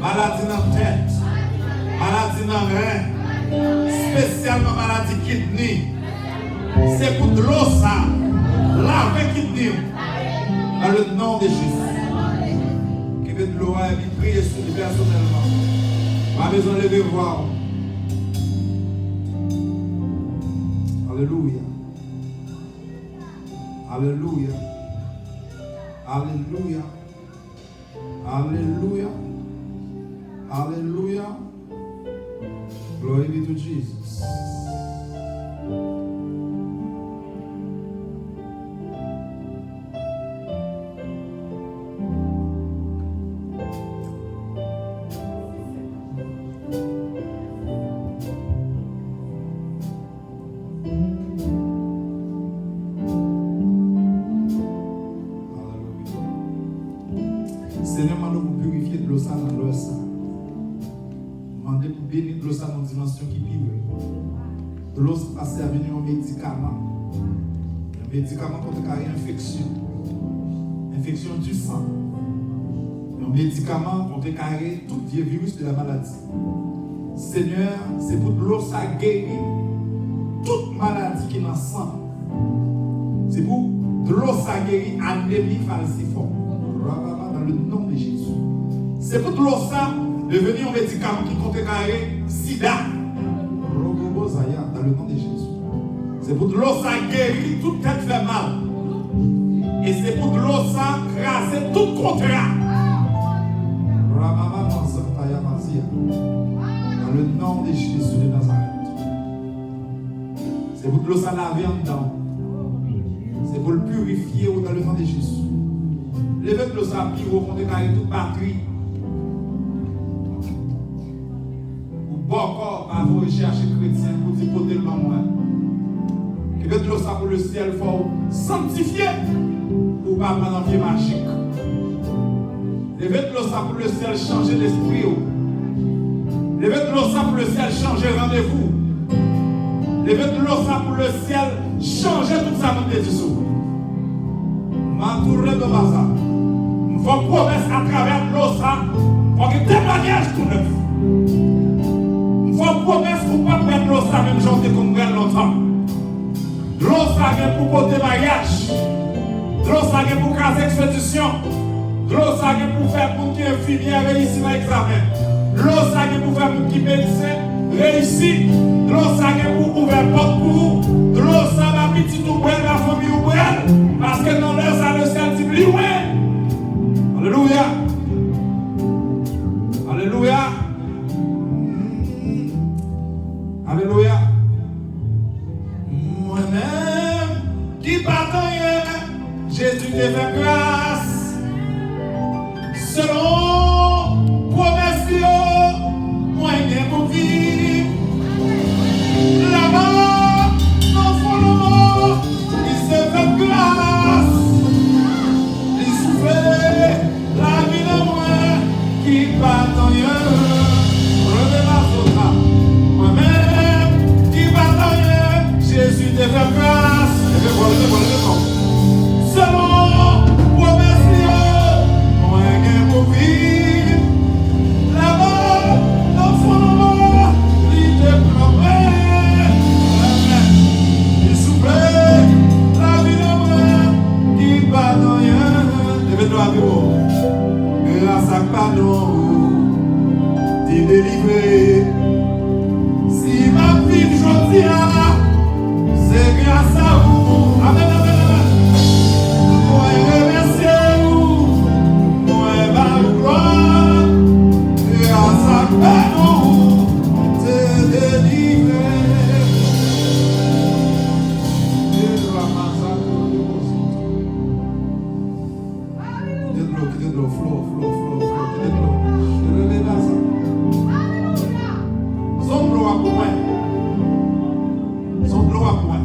maladie dans la tête, maladie dans le rein, spécialement maladie kidney. C'est pour de l'eau ça, laver kidney. Dans le nom de Jésus. Que de l'eau et prier sur lui personnellement. Pas besoin de lever voir. Alléluia. Alléluia. Alléluia. Alléluia. Alléluia. Glory be to Jesus. Seigneur, demande pour purifier de l'eau ça dans l'eau ça. Demandez pour bénir de l'eau ça dans une dimension qui pire. De l'eau ça passe à venir un médicament. Un médicament contre une infection. Infection du sang. Un médicament contre tout virus de la maladie. Seigneur, c'est pour de l'eau ça guérir toute maladie qui est dans le sang. C'est pour de l'eau ça guérir anémie falciforme. Dans le nom de Jésus. C'est pour tout ça devenir un médicament qui contrecarre sida. Dans le nom de Jésus. C'est pour tout ça guérir toute tête fait mal. Et c'est pour tout ça craser tout contrat. Dans le nom de Jésus de Nazareth. C'est pour tout ça laver en dedans. C'est pour le purifier dans le nom de Jésus. Levez le sapin au fond de carré toute batterie. Ou bon corps à vous rechercher chrétien pour dire côté le maman. Levez le sapin pour le ciel faut sanctifier ou pas prendre un pied magique. Levez le sapin pour le ciel changer l'esprit. Levez le sapin pour le ciel changer rendez-vous. Levez le sapin pour le ciel changer tout ça dans des dessous. M'entourez de bazar. Il faut promesse à travers l'eau ça pour que témoignage tout neuf. Il faut promesse pour pas prendre l'eau ça même j'en ai comme longtemps. L'eau ça vient pour porter mariage. L'eau ça vient pour caser expédition. L'eau ça vient pour faire pour qui infirmière réussir dans l'examen. L'eau ça vient pour faire pour qui médecin réussit. L'eau ça vient pour ouvrir porte pour vous. L'eau ça va petit ou belle la famille ou belle. Parce que dans l'heure ça le ciel dit plus loin. Alléluia. Alléluia. Alléluia. Moi-même qui bataille, Jésus te fait grâce. Selon promesse, moi bien pour vivre. Là-bas, dans son nom, il se fait grâce. Il souffle. La vie de moi qui bataille, relève la soda. Moi-même qui bataille, Jésus te fait grâce. Selon promesse, moi j'ai pour vivre. Là-bas, dans son nom, il te promet. Il souffle la vie de moi qui bataille. Levez-toi à bureau. Grâce à pardon, t'es délivré. Si ma vie aujourd'hui, c'est grâce à vous. Amen, amen, amen. Moi, remerciez-vous. Moi, ma gloire. Grâce à pardon, t'es délivré. Son gloire pour moi. Son gloire pour moi.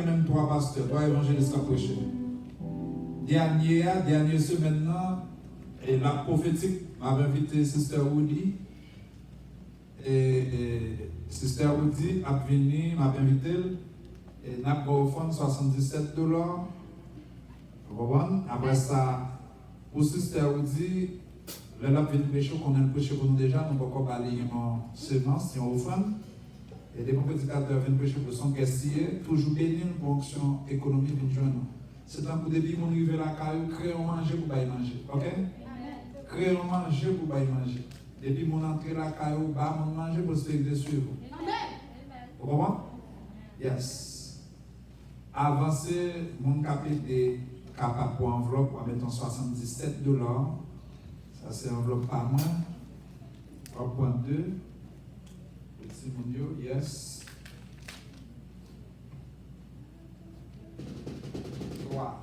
Même trois pasteurs, trois évangélistes à prêcher. Dernière semaine, et la prophétique m'avait invité Sister Woody. Et Sister Woody a venu, m'a invité. Et n'a pas offert $77. Après ça, pour Sister Woody, elle a venu prêcher, qu'on a prêché pour nous déjà, nous ne pouvons pas aller en semence, en offrande. Et les prédicateurs viennent prêcher pour son caissier, toujours bénir une fonction économique d'une journée. C'est un coup de vie qu'on arrive à la caille, créer un manger pour pas y manger. Ok? Créer un manger pour pas y manger. Depuis mon entrée là, caillou, bas, mon manger, prospérité sur vous. Vous comprenez? Yes. Avancez, mon capite est capable pour enveloppe, on va mettre $77. Ça, c'est enveloppe par mois. 3.2. Petit mon Dieu, yes. 3.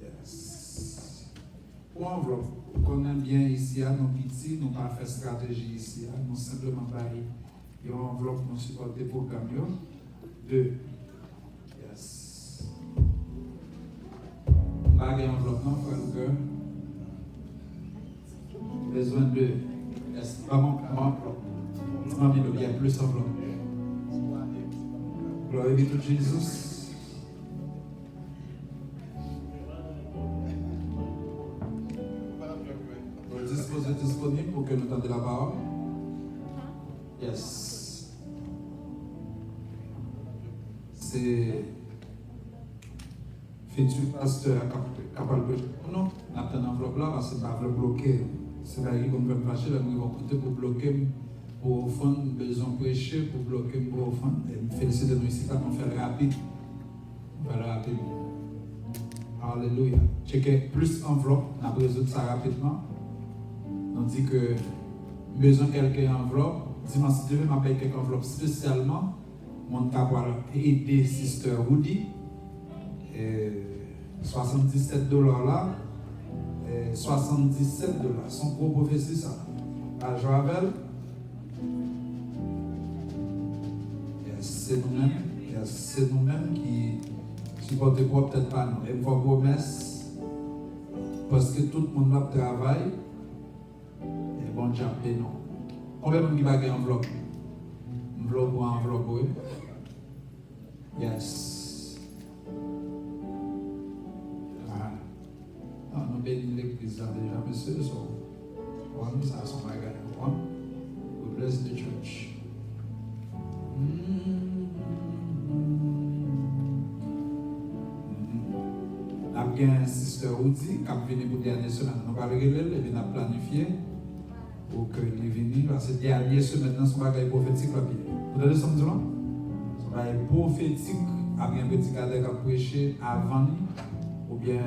Yes. Pour enveloppe, on aime bien ici, nos petits, nous pas fait stratégie ici, nous simplement bailler. Il y a une enveloppe, nous supporter le programme. 2. Yes. Baguette enveloppe, non, frère ou cœur? Besoin de. Yes. Vraiment, enveloppe. Il y a plus enveloppe. Gloire be to Jesus. Disponible pour que nous tendions la parole. Yes. C'est futur pasteur capable de. Non, on a une enveloppe là, c'est pas enveloppe bloquée. C'est pas comme je me fâcher, là, nous allons coûter pour bloquer, pour offrir, besoin de prêcher, pour bloquer, pour offrir. Et félicitez nous ici, on fait le rapide. On fait le rapide. Alléluia. Checkez plus enveloppe, on a résoudre ça rapidement. On dit que besoin de quelques enveloppes. Dimanche, si Dieu veut m'appeler quelques enveloppes spécialement. Mon cas pour aider Sister Woody. $77 là. $77. Son gros prophétie, ça. À Joavel. C'est nous-mêmes. C'est nous-mêmes qui supportons peut-être pas nous. Et pour promesse. Parce que tout le monde travaille. Bon job, non. Combien de gens qui va enveloppe? Enveloppe ou enveloppe, oui. Yes. Nous bénissons l'église déjà, monsieur. On ça, son bagage. We bless the church. Nous avons un sister Woody qui a venu pour la dernière semaine. Nous allons régler et nous avons planifié. Pour que les venus, parce que dernière semaine, son bagage prophétique là. Vous avez ce que je son bagage prophétique, avec un petit cadre qui a prêché avant, ou bien,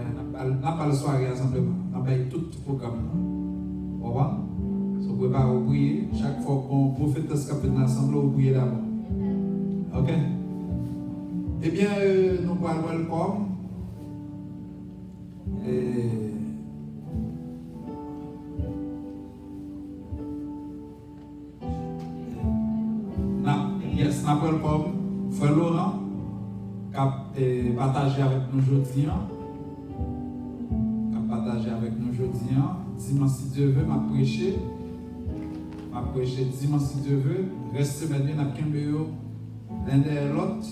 n'a pas le soirée assemblement, n'a pas tout le programme. Vous voyez? Si vous pouvez pas prier, chaque fois qu'on prophète escapé dans l'assemblée, vous priez d'abord. Ok? Eh bien, nous parlons welcome. Yes, nous avons comme Frère Laurent qui a partagé avec nous aujourd'hui. Dimanche, si Dieu veut, m'a prêché. Dimanche, si Dieu veut. Reste semaine, nous avons l'un de l'autre.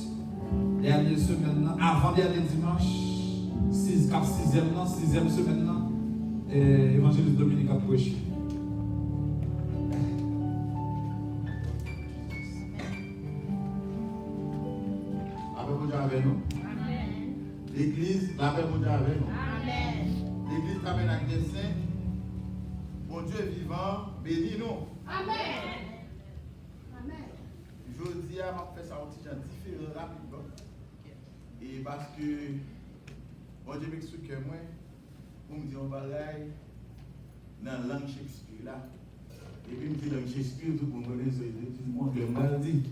Dernière semaine, avant-dernier dimanche, 6e semaine, évangéliste Dominique a prêché. Avec nous. L'église, la paix pour Dieu avec nous. Amen. L'église Tabernacle des Saints, bon Dieu vivant, bénis nous. Amen. Amen. Je dis à ma fait ça un petit genre différent rapidement. Et parce que bon Dieu m'explique que moi, pour me dire on va aller dans la langue Shakespeare là. Et puis me dit langue Shakespeare, tout le monde le mal dit.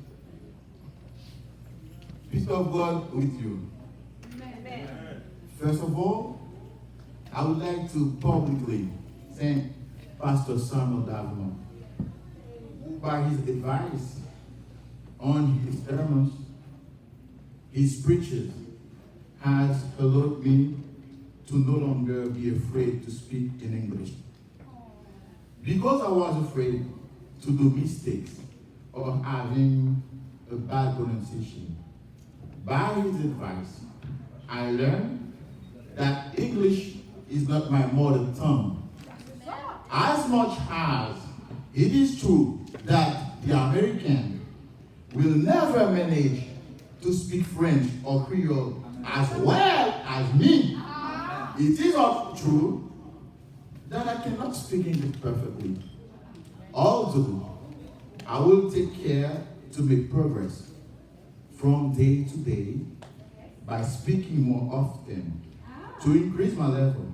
Peace of God with you. Amen. First of all, I would like to publicly thank Pastor Samuel Davino, who by his advice on his sermons, his preachers, has allowed me to no longer be afraid to speak in English. Because I was afraid to do mistakes or having a bad pronunciation. By his advice, I learned that English is not my mother tongue. As much as it is true that the American will never manage to speak French or Creole as well as me, it is also true that I cannot speak English perfectly. Although I will take care to make progress from day to day by speaking more often to increase my level.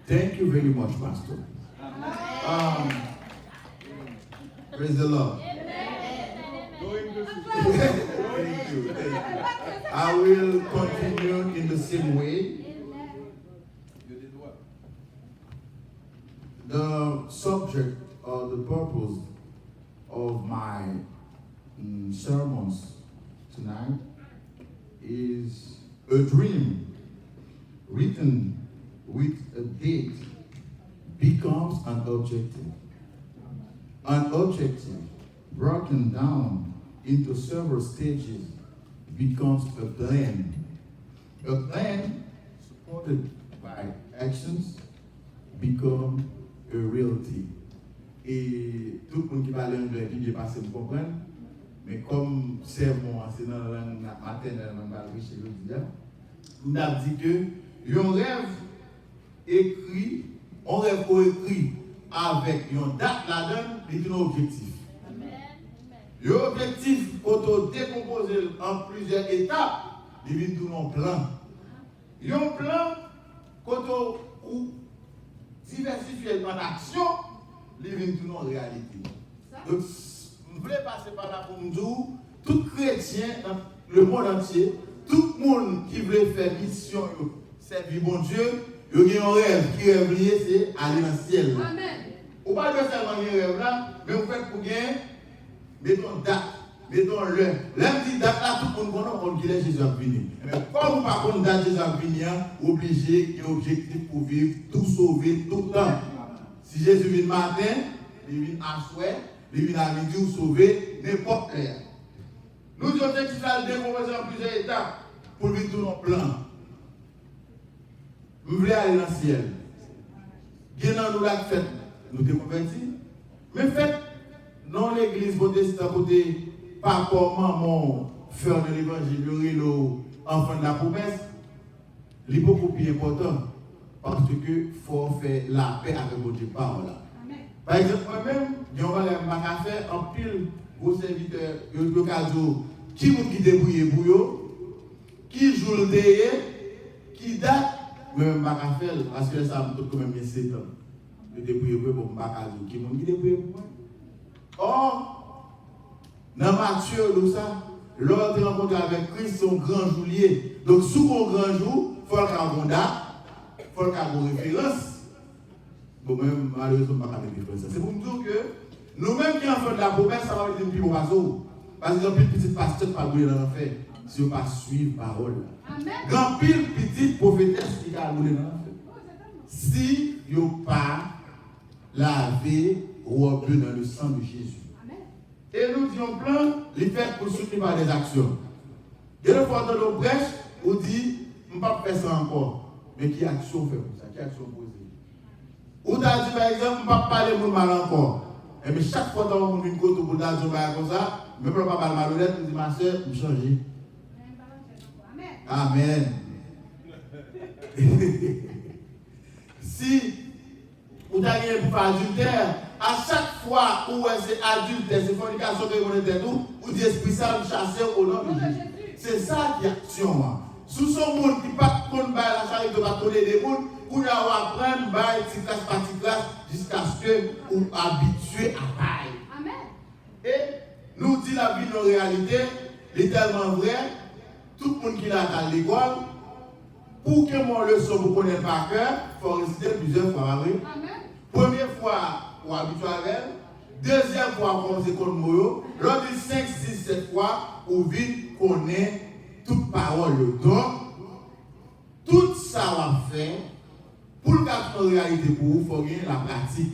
Thank you very much, Pastor. Praise the Lord. Thank you. I will continue in the same way. The subject or the purpose of my sermons tonight is a dream written with a date becomes an objective. An objective broken down into several stages becomes a plan. A plan supported by actions become a reality. Et tout le monde qui parle anglais qui est passé me comprendre, mais comme sermon c'est dans la langue maternelle, on va le chez le on a dit que un rêve écrit, on rêve écrit avec une date là-dedans, c'est un objectif. L'objectif, quand on décompose en plusieurs étapes, il vient tout un plan. Un plan, quand on diversifie en action, il vient tout en réalité. Donc, je voulais passer par là pour nous dire, tout chrétien dans le monde entier, tout le monde qui veut faire mission, servir bon Dieu, il y a un rêve qui rêve lié, c'est aller dans le ciel. Amen. Ou pas de seulement un rêve là, mais vous faites pour gagner. Mettons date, mettons l'heure. L'heure dit date là, tout le monde connaît qu'il est Jésus à venir. Mais comme vous ne connaissez pas date Jésus à venir, obligé, il y a un objectif pour vivre, tout sauver, tout le temps. Si Jésus vient le matin, il vient à souhait, il vient à midi ou sauver, n'importe quelle heure. Nous avons objectif à le décomposer en plusieurs étapes pour vivre tout notre plan. Nous voulons aller dans le ciel. Bien nous l'avons fait, nous sommes convertis. Mais faites, dans l'église protestante, côté papa, maman, faire de l'évangile, enfant de la promesse, c'est beaucoup plus important parce qu'il faut faire la paix avec votre parole. Par exemple, moi-même, je vais faire un pile vos serviteurs, qui vous débrouille pour eux, qui joue le dé, qui date, moi-même, je vais faire parce que ça me donne quand même 7 ans. Je débrouille pour moi, qui vous débrouille pour moi. Or, dans Matthieu, l'ordre de rencontre avec Christ, son grand joulier. Donc, sous mon grand jour, il faut qu'il y ait une date, il faut qu'il y ait une référence. Bon, même, malheureusement, je ne vais pas faire référence. C'est pour nous dire que nous-mêmes qui enfants de la promesse, ça va être un petit peu oiseau. Parce que grand pile petit pasteur pas brûler dans l'enfer si on ne pas suivre la parole. Grand pile petit prophétesse qui a brûler dans l'enfer. Si on ne pas laver ou bleu dans le sang de Jésus. Amen. Et nous disons plein, les faits pour soutenir par des actions. Et le fois dans nos brèches, on dit, on ne peut pas faire ça encore. Mais qui action fait pour ça? Qui action posée? Ou t'as dit par exemple, on ne peut pas parler de mal encore. Et mais chaque fois que on a une côte pour dire comme ça, même pas parler malhonnête, on dit ma soeur, je change. Amen. Si vous avez pour faire adultère, à chaque fois où c'est adultère, c'est fornication que vous êtes nous, vous dites Esprit Saint chasser au nom de Jésus. C'est ça qui est action. Sous son monde qui ne peut pas la charité de pas donner des mondes, vous allez apprendre petit classe par petit classe jusqu'à ce que vous habituez à bail. Amen. Et nous dit la vie de nos réalités, est tellement vrai, tout le monde qui l'a à l'école, pour que mon leçon vous connaisse par cœur, il faut réciter plusieurs fois. Amen. Première fois, pour habituer avec elle. Deuxième fois, pour commencer contre moi. Lors de 5, 6, 7 fois, pour vite connaître toute parole. Donc, tout ça va faire, pour le cas de réalité pour vous, il faut gagner la pratique.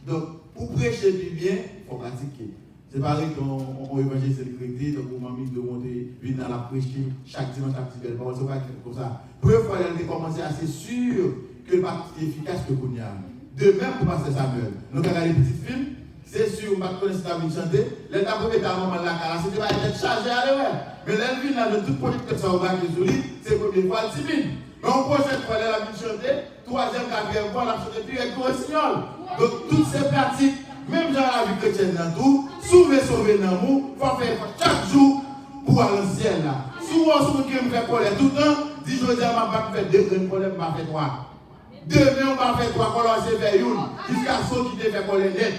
Donc, pour prêcher bien, il faut pratiquer. C'est pareil qu'on évangile célébrité, donc on m'a mis de monter, vite dans la prêcher, chaque dimanche, chaque petite belle parole, c'est pas comme ça. Première fois, elle a commencé assez sûr que le parti est efficace que qu'on y a. De même pour passer Samuel. Nous avons regardé les petits films, c'est sûr, on va connaître la vie chanter. Les temps pour mettre à maman la cara, c'était pas être chargé à l'heure. Mais les filles, dans le tout produit que ça va sur lui, c'est la première fois timide. Donc, prochaine fois, elle a vu chanter, tout troisième, quatrième fois, la chanté prière pour le Seigneur. Donc, toutes ces pratiques, même dans la vie chrétienne, dans tout, sauver dans l'amour, il faut faire chaque jour pour aller au ciel. Là. Souvent, si vous me fait colère tout le temps, dis je dis, je ne vais pas faire deux grands problèmes, je vais faire trois. Demain, on va faire trois, on va faire une, jusqu'à ce qui te fait colère net.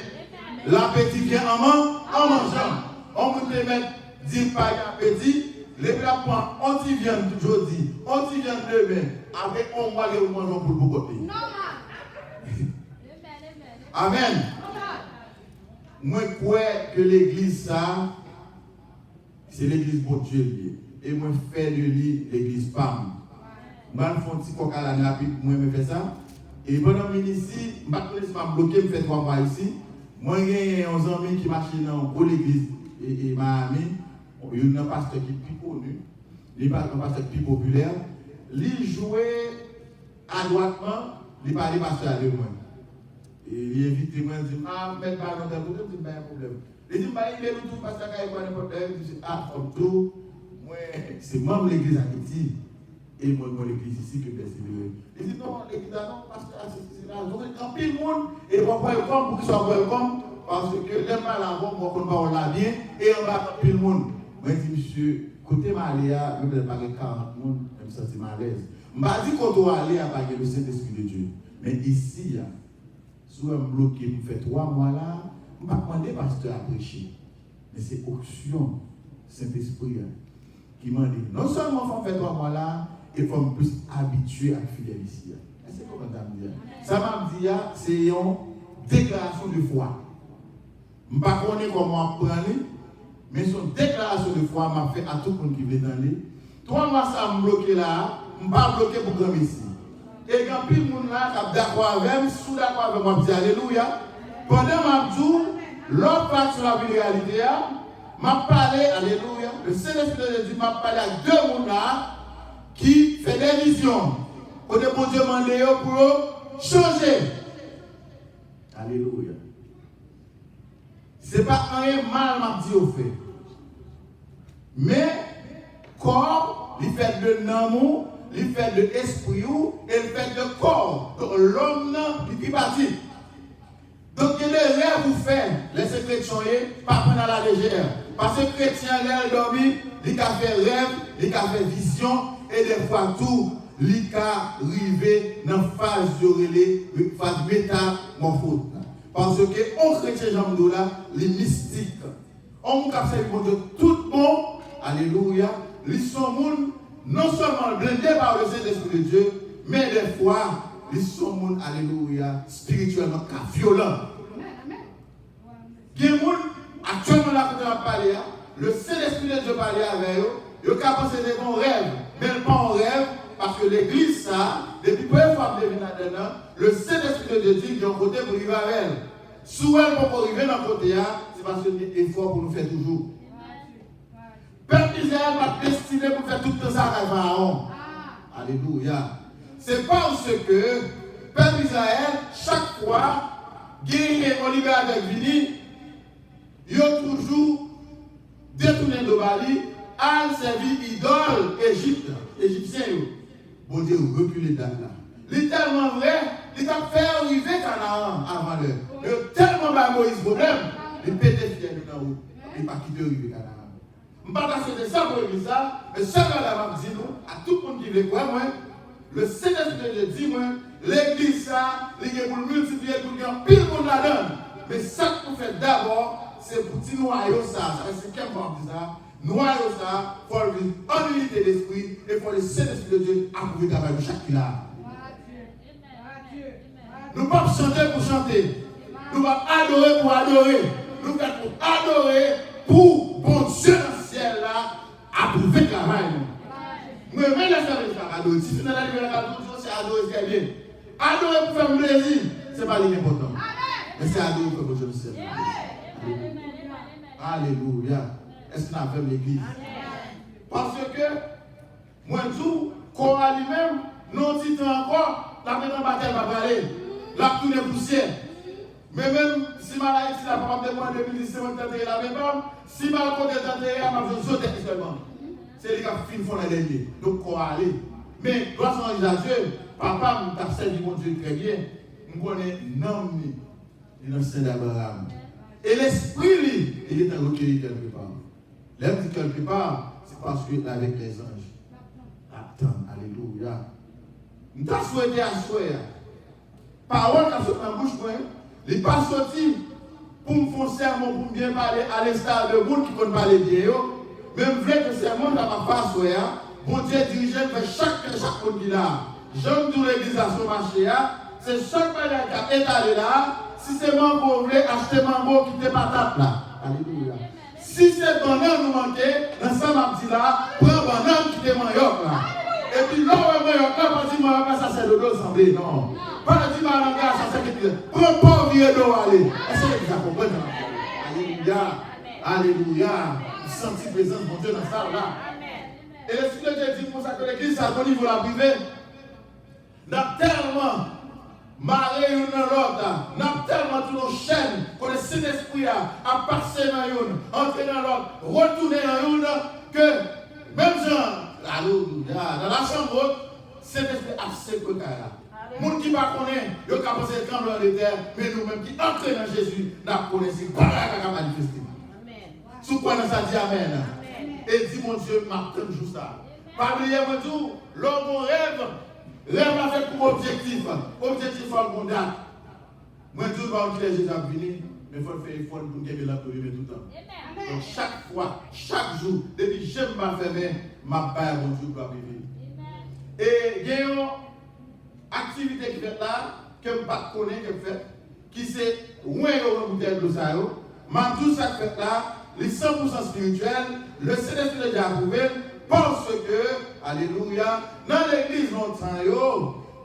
L'appétit vient en mangeant. On peut te mettre 10 pailles d'appétit. Les plats points, on t'y vient aujourd'hui, on t'y vient demain. Après, on va aller manger pour le côté. Amen. Moi, je crois que l'église, ça, c'est l'église pour Dieu. Et moi, je fais de lui l'église PAM. Moi, je fais un petit coca l'année rapide, moi, je fais ça. Et pendant que je suis ici, je ne vais pas bloquer, je fais 3 mois ici. Moi, j'ai un ami qui marche dans l'église et Miami. Il y a un pasteur qui est plus connu, il y a un pasteur qui est plus populaire. Il jouait à droite, il parlait pasteur à deux mois. Et il invite moi, il dit, ah, mais pas dans tel côté, il dit, pas un problème. Il dit, il est tout, pasteur qui a n'importe quoi, il dit, ah, comme tout, moi, c'est moi l'église à Haïti, et moi, l'église ici que persévérer. Il dit, non, l'église à non, pasteur, c'est là, donc il y a un pile monde, et on va welcome pour qu'il soit welcome, parce que l'aime pas la bombe, on va on l'a bien, et on va pile monde. Moi, je dis, monsieur, côté Maléa, je ne vais pas 40 personnes, je me sens mal à l'aise. Je ne dis pas qu'on doit aller à le Saint-Esprit de Dieu. Mais ici, si vous me bloquez pour faire 3 mois là, je ne vais pas demander pasteur à prêcher. Mais c'est option Saint-Esprit qui m'a dit, non seulement il faut faire 3 mois là, il faut me plus habituer à la fidélité ici. C'est comment ça me dit? Ça m'a dit, c'est une déclaration de foi. Je ne sais pas comment prendre. Mais son déclaration de foi m'a fait à tout le monde qui veut dans lui. 3 mois, ça m'a bloqué là, je ne vais pas bloquer pour grand ici. Et quand tout le monde là, qui est d'accord avec moi, sous d'accord avec moi, je dis Alléluia. Pendant ma jour, l'autre part sur la vie de réalité, m'a parlé, Alléluia. Le Saint-Esprit de Dieu m'a parlé à 2 personnes là qui font des visions. Pour que bon Dieu demande pour changer. Alléluia. Ce n'est pas rien mal, m'a dit au fait. Mais, corps, il fait de l'amour, il fait de l'esprit, et il fait de corps. Donc, l'homme, il est parti. Donc, les rêves vous faites, les chrétiens, pas prendre à la légère. Parce que les chrétiens, ils dorment, ils ont fait rêve, ils ont fait vision, et des fois tout, ils ont arrivé dans la phase de phase métamorphose. Parce que on chrétien Jean là, les mystiques, on capte de tout bon, alléluia, ils sont non seulement blindés par le Saint-Esprit de Dieu, mais des fois, ils sont alléluia, spirituellement violents. Il y a des gens, actuellement là, quand on parle, le Saint-Esprit de Dieu parle avec eux, ils ont pensé des bons rêves, mais pas en rêve, parce que l'église, ça, depuis peu de fois, le Saint-Esprit de Dieu dit qu'il y a un côté pour arriver avec elle. Si elle peut arriver dans le côté, c'est parce qu'il y a un effort pour nous faire toujours. Peuple d'Israël m'a destiné pour faire tout ça avec Pharaon. Alléluia. C'est parce que peuple d'Israël, chaque fois, gagné au libérateur vini, ils ont toujours détourné de Bali, à servir idole égyptien. Bon Dieu, reculez date là. C'est tellement vrai, il a fait arriver Canaan avant l'heure. Il a tellement pas Moïse problème, il pète fier de là-haut. Il n'a pas quitté arriver Canaan. Je ne vais pas passer de ça pour dire ça, mais ça va dire à tout le monde qui veut quoi, moi, le Saint-Esprit dit, moi, l'église, ça, il y a pour multiplier, pour dire pile monde là-dedans. Mais ça qu'on fait d'abord, c'est pour dire noyau ça. C'est quel moment dit ça? Noyau ça, il faut vivre en unité d'esprit et pour le Saint-Esprit de Dieu approuver le travail de chaque là. Nous ne pouvons pas chanter pour chanter. Nous ne pouvons pas adorer pour adorer. Nous faisons pour adorer pour bon Dieu dans le ciel là, approuver le travail. Nous même les services à adorer. Si tu n'as pas libération, c'est adorer ce qui est bien. Adorer pour faire plaisir, ce n'est pas l'important. Mais c'est adorer pour bon Dieu dans le ciel. Alléluia. Est-ce qu'on a fait l'église? Parce que, moi, tout, qu'on a lui-même, non, dit encore, la maison bataille va parler. La tourne poussière. Mais même si ma laïque, si la femme de moi en 2017, on t'enterre la même femme, si ma côté t'enterre, ma femme saute seulement. C'est les gars qui font la dernière. Donc, qu'on va aller. Mais, grâce à Dieu, papa m'a servi mon Dieu très bien. Je connais non innocent d'Abraham. Et l'esprit, il est recueilli quelque part. L'homme dit quelque part, c'est parce qu'il est avec les anges. Attends, alléluia. Nous t'as souhaité à souhaiter. Parole qui a sorti dans la bouche, il n'est pas sorti pour me faire un sermon, pour bien parler à l'instar de monde qui peut parler bien. Même vrai que sermon n'a pas souhaité. Bon Dieu dirige vers chaque monde qui est là. J'aime tout l'église à son marché. C'est chaque manière qui a étalé là. Si c'est mambo, vous voulez acheter mambo qui n'est pas tape là. Alléluia. Si c'est banane nous manquer, dans ça m'a dit là, prends banane qui est manioc là. Et puis là, manioc là, pas dire manioc ça c'est de l'eau semblé, non. Pas dire manioc ça c'est quelque chose. Prends pas vieux d'eau aller. Est-ce que vous comprenez? Alléluia. Alléluia. Vous sentez la présence de mon Dieu dans ça là. Et l'Esprit de Dieu dit pour ça que l'église, à ton niveau la privée, n'a tellement marré une dans l'autre, n'a tellement tous nos chaînes, que le Saint-Esprit a passé dans une, entré dans l'autre, retourné dans une, que même gens, alléluia, dans la chambre, Saint-Esprit a séparé là. Les gens qui ne connaissent pas, ils ont pensé le tremblement de terre, mais nous-mêmes qui entrons dans Jésus, nous connaissons pas la manifester. Sous quoi nous avons dit Amen. Et dit mon Dieu, m'attend juste ça. Pas oublier mon Dieu, l'homme rêve a fait pour objectif à mon date. Moi Dieu va dire Jésus a venu, mais il faut faire effort pour nous gagner la tout le temps. Donc chaque fois, chaque jour, depuis que j'aime ma famille, ma baille mon Dieu doit vivre. Et il y a une activité qui fait là, que je ne connais pas, qui c'est où est le bouteille de ça. Ma tout ça fait là, les 100% spirituels, le Saint-Esprit de Dieu a approuvé, parce que, alléluia, dans l'église longtemps,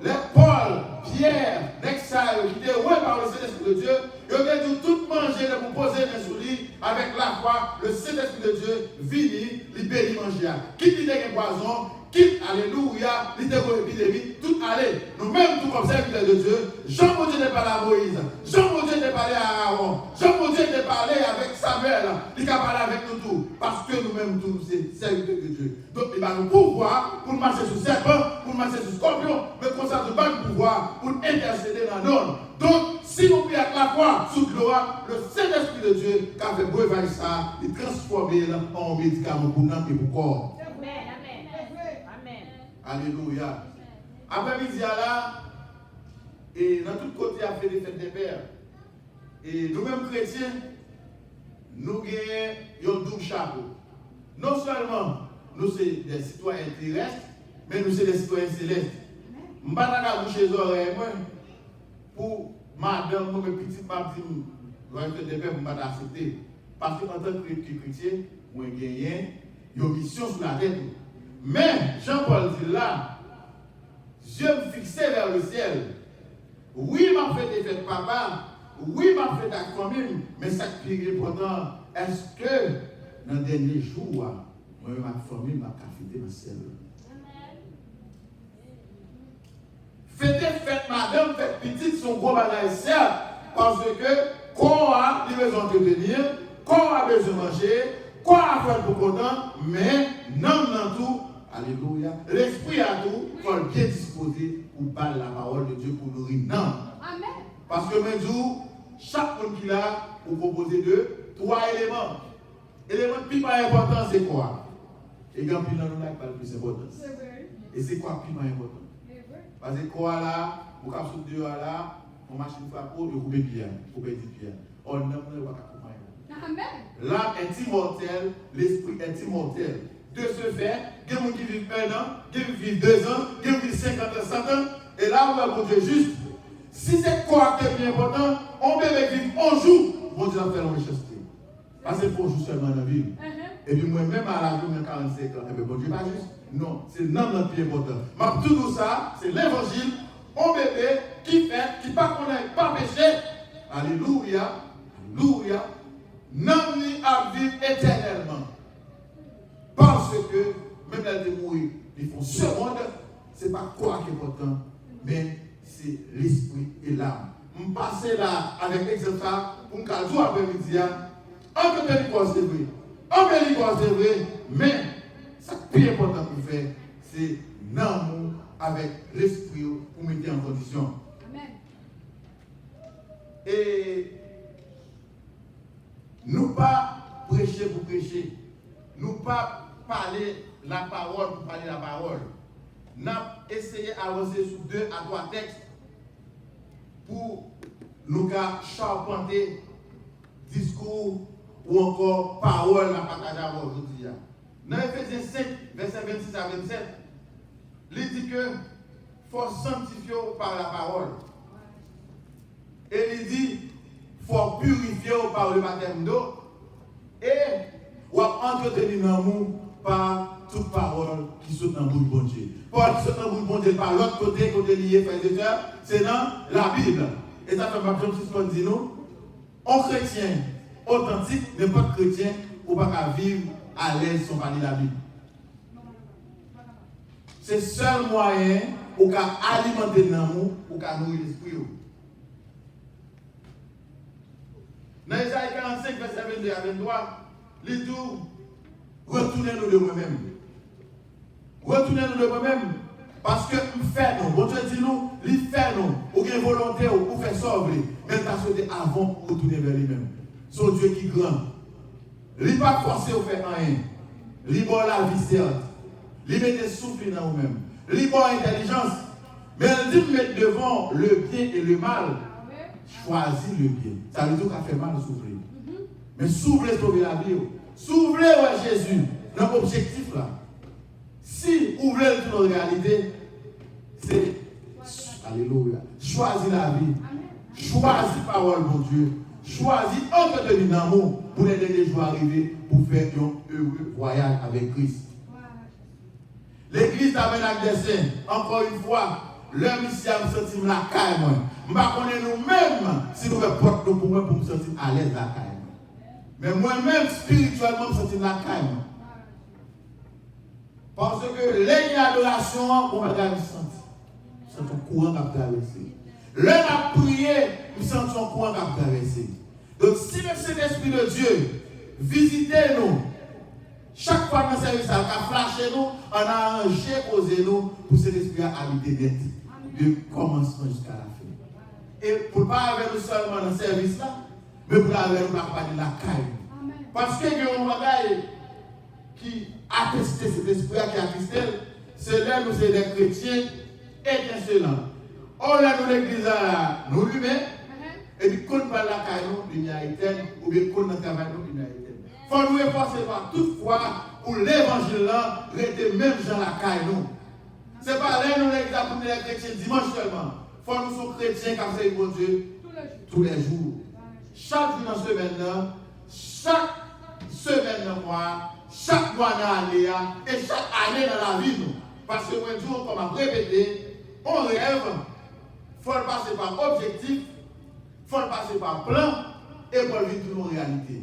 les Paul, Pierre, Nexaïo, qui étaient oués par le Saint-Esprit de Dieu, ils ont dû tout manger, pour poser les souliers, avec la foi, le Saint-Esprit de Dieu, vini, il bénit manger. Qui dit des poisons, quitte, alléluia, l'épidémie, tout allez. Nous-mêmes, tout comme serviteurs de Dieu, Jean-Dieu n'est parlé à Moïse, Jean-Dieu n'est parlé à Aaron, Jean-Dieu n'est parlé avec Samuel, il a parlé avec nous tous, parce que nous-mêmes, tous, c'est serviteurs de Dieu. Donc, il va nous pouvoir pour marcher sur serpent, pour marcher sur scorpion, mais comme ça, nous va nous pouvoir pour intercéder dans l'ordre. Donc, si nous prions avec la foi, sous gloire, le Saint-Esprit de Dieu, qui a fait beau et ça, il transforme en médicament pour nous et pour corps. Alléluia. Après-midi, là, et dans tout côté, a fait des fêtes des pères. Et nous-mêmes chrétiens, nous gagnons un double chapeau. Non seulement nous sommes des citoyens terrestres, mais nous sommes des citoyens célestes. Je ne vais pas boucher les oreilles pour madame, mon petit mardi, je vais faire des pères pour ne pas accepter. Parce qu'en tant que chrétien, moi, je gagne une mission sur la tête. Mais Jean-Paul dit là, je me fixais vers le ciel. Oui, m'a fait des fêtes papa, oui, m'a fait la famille, mais ça qui est important, est-ce que dans les derniers jours, moi, ma famille m'a fêté ma ciel. Fêter fête madame, fête petite, son gros bagage certes, parce que corps a besoin d'entretenir, corps a besoin de manger, corps a fait pour content, mais non dans tout. Alléluia. L'esprit à tout, il faut bien disposer pour parler la parole de Dieu pour nourrir. Non. Amen. Parce que maintenant, chaque monde qui a, vous proposez de 3 éléments. L'élément le plus important, c'est quoi? Et quand il y a pas le plus important. Et c'est quoi le plus important? Parce que quoi là, vous avez sous dehors là, on marche une fois pour vous couper bien, vous couper du bien. On n'a pas Amen. L'âme est immortelle, l'esprit est immortel. De ce fait, il y a des gens qui vivent 1 an, qui vivent 2 ans, qui vivent 50 ans, 100 ans. Et là, on va pour Dieu juste. Si c'est quoi qui est bien important, on peut vivre un jour, bon Dieu va faire la méchanceté. Parce qu'il faut un jour seulement dans la vie. Et puis moi-même, à l'âge de 45 ans, et bien bon Dieu pas juste. Non, c'est l'homme qui est important. Mais tout ça, c'est l'évangile, un bébé qui fait, qui ne connaît pas péché. Alléluia. Alléluia. Non, ni à vivre éternellement. Parce que, même là, de mourir, ils font ce monde, ce n'est pas quoi qui est important, mais c'est l'esprit et l'âme. Je passe là avec l'exemple pour que je après-midi, on peut dire quoi c'est vrai. On peut dire quoi c'est vrai, mais ce qui est important pour faire, c'est l'amour avec l'esprit pour mettre en condition. Amen. Et nous pas prêcher pour prêcher. Nous pas parler la parole pour parler la parole. Nous avons essayé d'avancer sur 2 à 3 textes pour nous charpenter discours ou encore parole à partager aujourd'hui. Dans Ephésiens 5, verset 26 à 27, il dit que faut sanctifier par la parole. Et il dit faut purifier par le baptême d'eau et ou entretenir l'amour par toute parole qui saute dans le bout de bon Dieu. Paul qui saute dans le bout de bon Dieu par l'autre côté lié, frères et sœurs, c'est dans la Bible. Et ça fait Jean 6 qu'on dit nous, un chrétien authentique, n'importe chrétien, ou pas vivre à l'aise sans parler de la Bible. C'est le seul moyen pour alimenter l'amour, pour nourrir l'esprit. Dans Isaïe 45, verset 22 à 23, il dit retournez-nous de moi-même. Retournez-nous de moi-même. Parce que nous faisons, bon Dieu dit nous, il fait nous, ou une volonté pour faire sauver, mais il a souhaité avant pour retourner vers lui-même. Son Dieu qui est grand. Il n'est pas forcé à faire rien. Il a la vie certes. Il met des souffles dans vous-même. Il a l'intelligence. Mais il dit mettre devant le bien et le mal. Choisis le bien. Ça veut dire qu'il a fait mal souffrir. Mais s'ouvrir sauver la vie. S'ouvrir Jésus. Dans l'objectif là. Si ouvrir toute notre réalité, c'est alléluia. Choisis la vie. Choisis parole, mon Dieu. Choisis entretenir l'amour pour les derniers jours arriver pour faire un heureux voyage avec Christ. L'église Tabernacle des Saints, encore une fois, l'homme ici a me sentir la caille. Je ne connais nous-mêmes si nous portons nos pour me sentir à l'aise la caille. Mais moi-même, spirituellement, je me sentir la caille. Parce que l'adoration, on va me sentir. Je sens un courant qui a traversé. L'homme a prié, je sens un courant qui a traversé. Donc, si le Saint-Esprit de Dieu visitez-nous, chaque fois que nous service à flasher nous, on a arrangé, posé nous pour cet esprit à habiter net, de commencement jusqu'à la fin. Et pour ne pas avoir nous seulement dans ce service-là, mais pour avoir nous parler de la caille. Parce qu'il y a un bagage qui atteste cet esprit qui atteste, c'est là nous sommes des chrétiens étincelants. On a nous l'église à nous humains, et puis quand on parle de la caille, lumière éteinte, ou bien quand on travaille, lumière éteinte. Il faut nous efforcer par toutefois pour l'évangile là, rester même dans la caille nous. Ce n'est pas là nous l'église pour les chrétiens dimanche seulement. Il faut nous sommes chrétiens qui ont fait bon Dieu tous les jours. Chaque jour dans la semaine là, chaque semaine dans le mois, chaque mois dans l'année et chaque année dans la vie nous. Parce que moi, jour, comme à répéter, on rêve, il faut le passer par objectif, il faut le passer par plan et pour vivre toute nos réalités.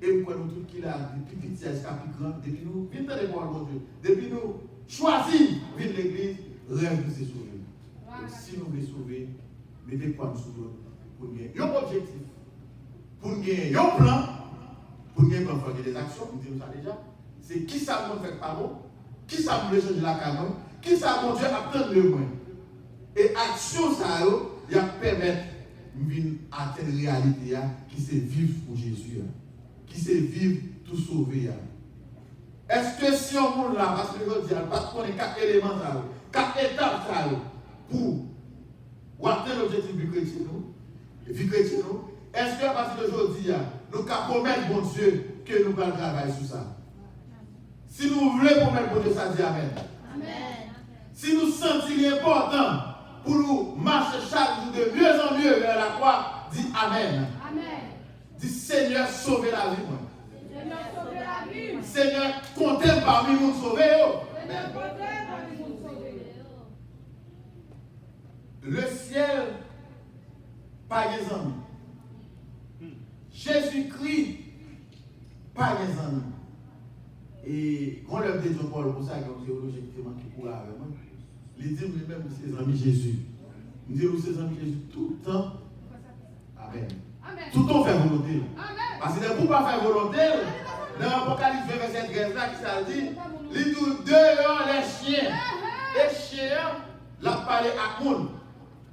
Et pour nous tout qui là, depuis petit jusqu'à plus grand, depuis nous, vite dans les bois, mon Dieu, depuis nous, choisir vivre l'église, rêve de se sauver. Donc, si nous voulons sauver, mettez quoi nous sauver pour nous gagner un objectif, pour nous gagner un plan, pour nous gagner des actions, nous disons ça déjà. C'est qui ça nous fait pas bon, qui ça nous veut changer la canon, qui ça mon Dieu attend le moins. Et action ça, il va permettre de atteindre la réalité qui c'est vivre pour Jésus. Qui c'est vivre tout sauver. Est-ce que si on monte là, parce que je dis, parce qu'on est 4 éléments, 4 étapes pour atteindre l'objectif du chrétien, est-ce que parce que aujourd'hui, nous pouvons promettre, bon Dieu, que nous allons travailler sur ça? Si nous voulons promettre, bon Dieu, ça dit Amen. Amen. Si nous sentons important pour nous marcher chaque jour de mieux en mieux vers la croix, dit Amen. Amen. Dis Seigneur, sauvez la vie. Seigneur, sauvez la vie. Seigneur, comptez parmi nous sauver. Seigneur, comptez parmi nous sauver. Le ciel, pas des amis. Jésus-Christ, pas des amis. Et quand l'œuvre de John Paul, pour ça, comme théologien qui court avec moi, il dit lui-même que c'est les amis Jésus. Il dit que c'est les amis Jésus tout le temps. Amen. Tout le temps fait volonté. Parce que pour ne pas faire volonté, dans l'Apocalypse 20, verset 13, là, qui ça dit, il dit dehors les chiens. Les chiens, la parler à monde.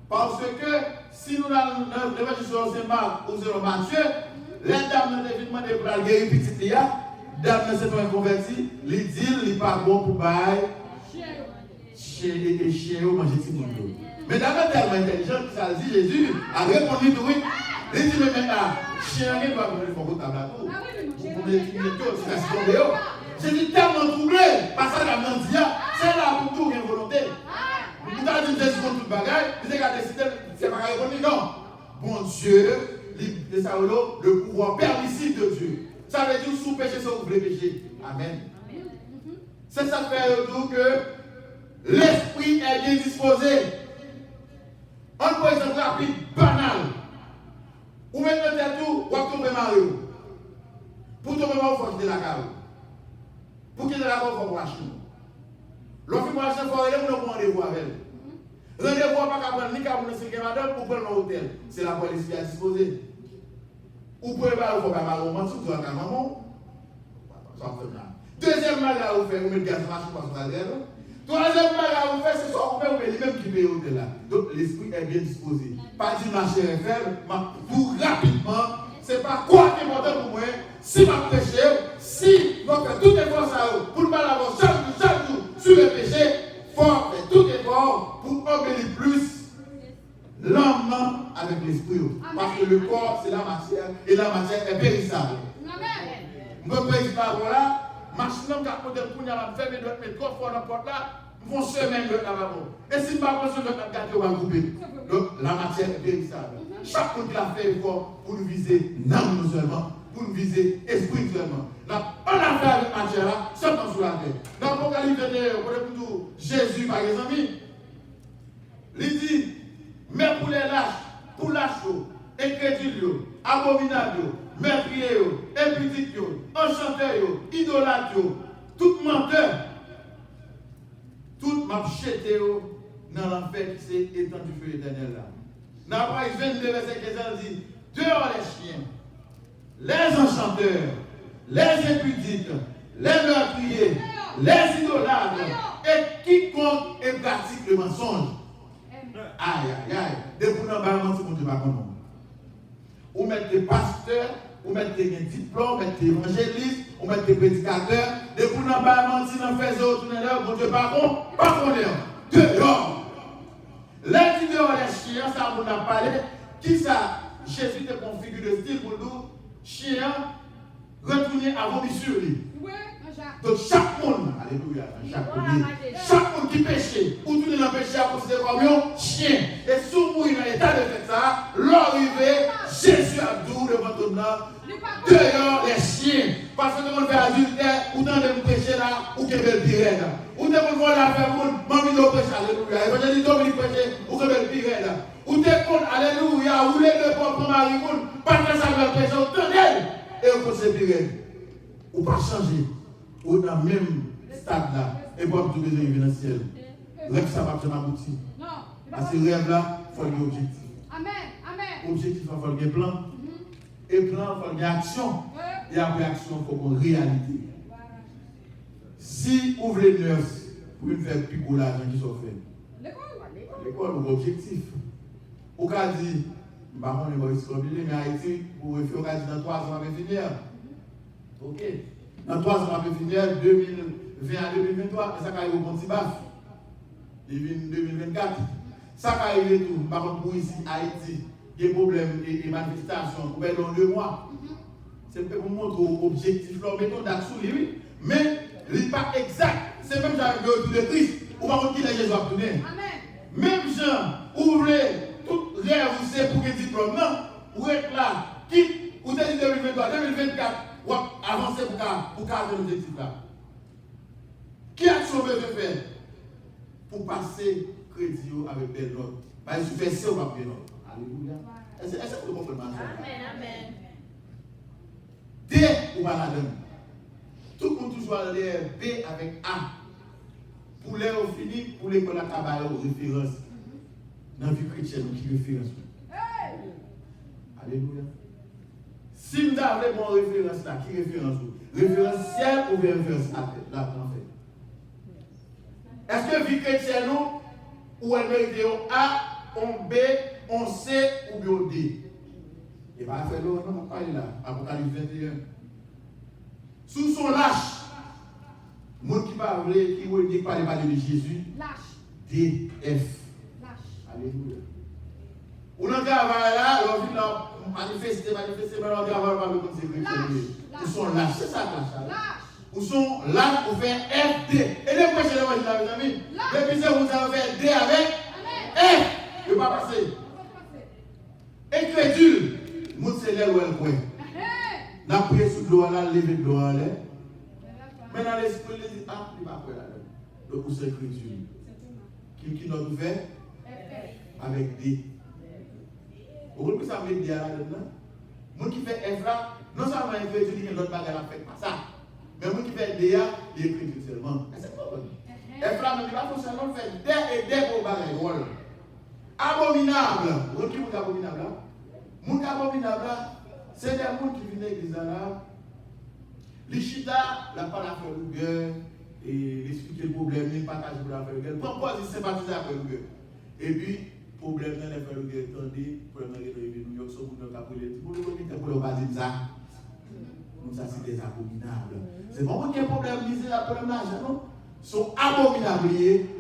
Parce que si nous avons l'évangile selon Saint Marc ou selon Matthieu, les dames ne deviennent pas pour la guérir petite là, dame c'est un converti, les dit, il pas bon pour bailler. Chien ou manger petit monde. Mais d'abord tellement intelligent que ça dit Jésus a répondu oui. Il dit mais maintenant chien qui doit venir pour table là tout. Pour me dire Jésus tellement troublé par ça la mendia, c'est là pour tout une volonté. Vous avez dit Jésus contre toute bagaille, vous avez décidé c'est pas répondre non. Bon Dieu, le pouvoir permissif de Dieu. Ça veut dire sous péché ça vous voulez pécher. Amen. C'est ça fait tout que l'esprit est bien disposé. On peut exemple rapide, banal. Ou même le tout, ou à tomber Mario. Pour tomber Mario, il faut quitter la cave. Pour quitter la cave, il faut marcher. Lorsque vous marchez, il faut aller, vous n'avez pas rendez-vous avec elle. Rendez-vous pas qu'à prendre ni qu'à vous laisser madame pour prendre l'hôtel. C'est la police qui a disposé. Ou pouvez pas vous faire mal au moment, surtout à la maman. Deuxièmement, là, vous faites, vous mettez gaz marche pour la grève. Troisièmement, là, vous faites, c'est ça, vous pouvez lui-même qui paye l'hôtel là. Donc, l'esprit est bien disposé. Pas du marché faible, mais pour rapidement, c'est pas quoi qui est important pour moi. Si je péché, si je fais tout effort pour ne pas l'avoir chaque jour sur le péché, il faut faire tout effort pour embellir plus l'âme avec l'esprit. Parce que le corps, c'est la matière, et la matière est périssable. Je ne peux pas voilà. Machine qui a posé le coup, il a fait mes doigts, mettre trop fort dans la porte là, vont semaine de là-bas. Et si je ne pas besoin de la garder, on va couper. Donc la matière est périssable. Chaque fois qu'il a fait effort pour nous viser, non seulement, pour nous viser spirituellement. On a fait avec la matière là, seulement sur la terre. Dans l'Apocalypse 21, Jésus, par exemple, il dit, mais pour les lâches, pour lâches, incrédules, abominables, meurtriers, impudiques, enchanteurs, idolâtres, tout menteur, tout machete dans l'enfer qui s'est étendu du feu éternel là. Dans Apocalypse 22, verset 15, il dit, dehors les chiens, les enchanteurs, les impudiques, les meurtriers, les idolâtres, et quiconque pratique le mensonge. Aïe, aïe, aïe. Depuis nous avons menti, Dieu va connaître. Ou mettre des pasteurs, ou mettre des diplômes, ou mettre des évangélistes, ou mettre des prédicateurs. Depuis nous avons menti, nous avons fait ça, bon Dieu pas connaître. Dehors. Les dehors, les chiens, ça vous a parlé. Qui ça? Jésus te configure le style pour nous. Chien, retourner à vomir sur lui. Donc chaque monde, alléluia, chaque monde qui pêche, ou tout le péché à considérer comme un chien. Et si vous êtes dans l'état de faire ça, l'arrivée, Jésus a dit devant ton nom, dehors les chiens. Parce que quand on fait adultère, ou dans le péché là, ou que belle pirate. Ou de vous voir la faire, maman de péché, alléluia. Évangélie Dominique péché, ou que belle pirate. Ou des comptes, alléluia, ou les deux propres mari, pas que ça va péché, ou tenez, et vous pensez pirate. Ou pas changer. Ou dans le même stade là, et pour tout besoin de venir dans le ciel. Rêve ça va jamais aboutir. À ces rêves là, il faut un objectif. Amen. Objectif, il faut un plan. Et plan, il faut une action. Et après action, il faut une réalité. Si vous voulez une nurse pour faire plus l'argent qui sont faits, l'école, ou objectif. Ou qu'a dit, par contre, il va mais Haïti, pour faire dans 3 ans, on va finir. Ok. Dans 3 ans, on va finir 2020 à 2023, et ça va arriver au Pontibaf. 2024. Ça va arriver tout. Par contre, pour ici, Haïti, il y a des problèmes et manifestations pour dans 2 mois. C'est pour montrer l'objectif, leur méthode d'action, oui. Mais, il n'est pas exact. C'est même j'avais vu autour de Christ. Ou par contre, qui est Jésus à tourner. Même gens, ouvrez tout rêve, vous savez, pour que diplôme, non. Ou être là, quitte, ou dès 2023, 2024. Ou avancer pour garder l'objectif là. Qui a sauvé de faire pour passer crédit avec des notes? Il suffit ça ou pas des notes. Alléluia. Est-ce que vous comprenez ça? Amen. D ou pas la donne. Tout le monde toujours aller B avec A. Pour les au fini, pour les qu'on a travaillé aux références. Dans la vie chrétienne, qui référence? Alléluia. Si nous avons bon référence là, qui référence? Référentiel ou référence à la en fait? Est-ce que vie chrétienne, ou elle mérite un A, un B, un C ou bien un D. Et bien, faire l'eau, on va parler là, Apocalypse 21. Sous son lâche, le monde qui parle, qui parle de Jésus, Lâche. D, F. Lâche. Alléluia. Ou dans le travail là, on vient manifester, mais on travaille pas comme c'est Ou sont lâches, c'est ça que Lâche. Ou sont lâches pour faire F, D. Et les prochaines fois, mes amis, depuis que vous avez fait D avec F, il ne va pas passer. Incrédule, nous c'est l'air où elle croit. N'a prié sous l'eau là, lever de l'eau là. Mais dans l'esprit, il dit, ah, il va pas là. Donc, vous c'est incrédule. Qui nous fait avec D. Vous voyez que ça veut dire là-dedans? Moi qui fait F là, non seulement il fait dire que l'autre bagarre n'a fait pas ça. Mais moi qui fait D là, il écrit seulement. C'est pas bon. F là, il va forcément faire D et D pour bagarre. Abominable. Vous voyez qui est abominable là? Moun abominable là, c'est des gens qui viennent à l'église là. Les chita, la pas la faire le gueule, et expliquer le problème, ils partagent pour la faire le gueule. Pourquoi ils sympathisent avec le gueule? Et puis, problème dans les faire le gueule, attendez, problème dans les New York, sur le capolé, pour le pas dire ça. Donc ça, c'est des abominables. C'est pas moi qui ai un problème, c'est un problème d'argent, non? Ils sont abominables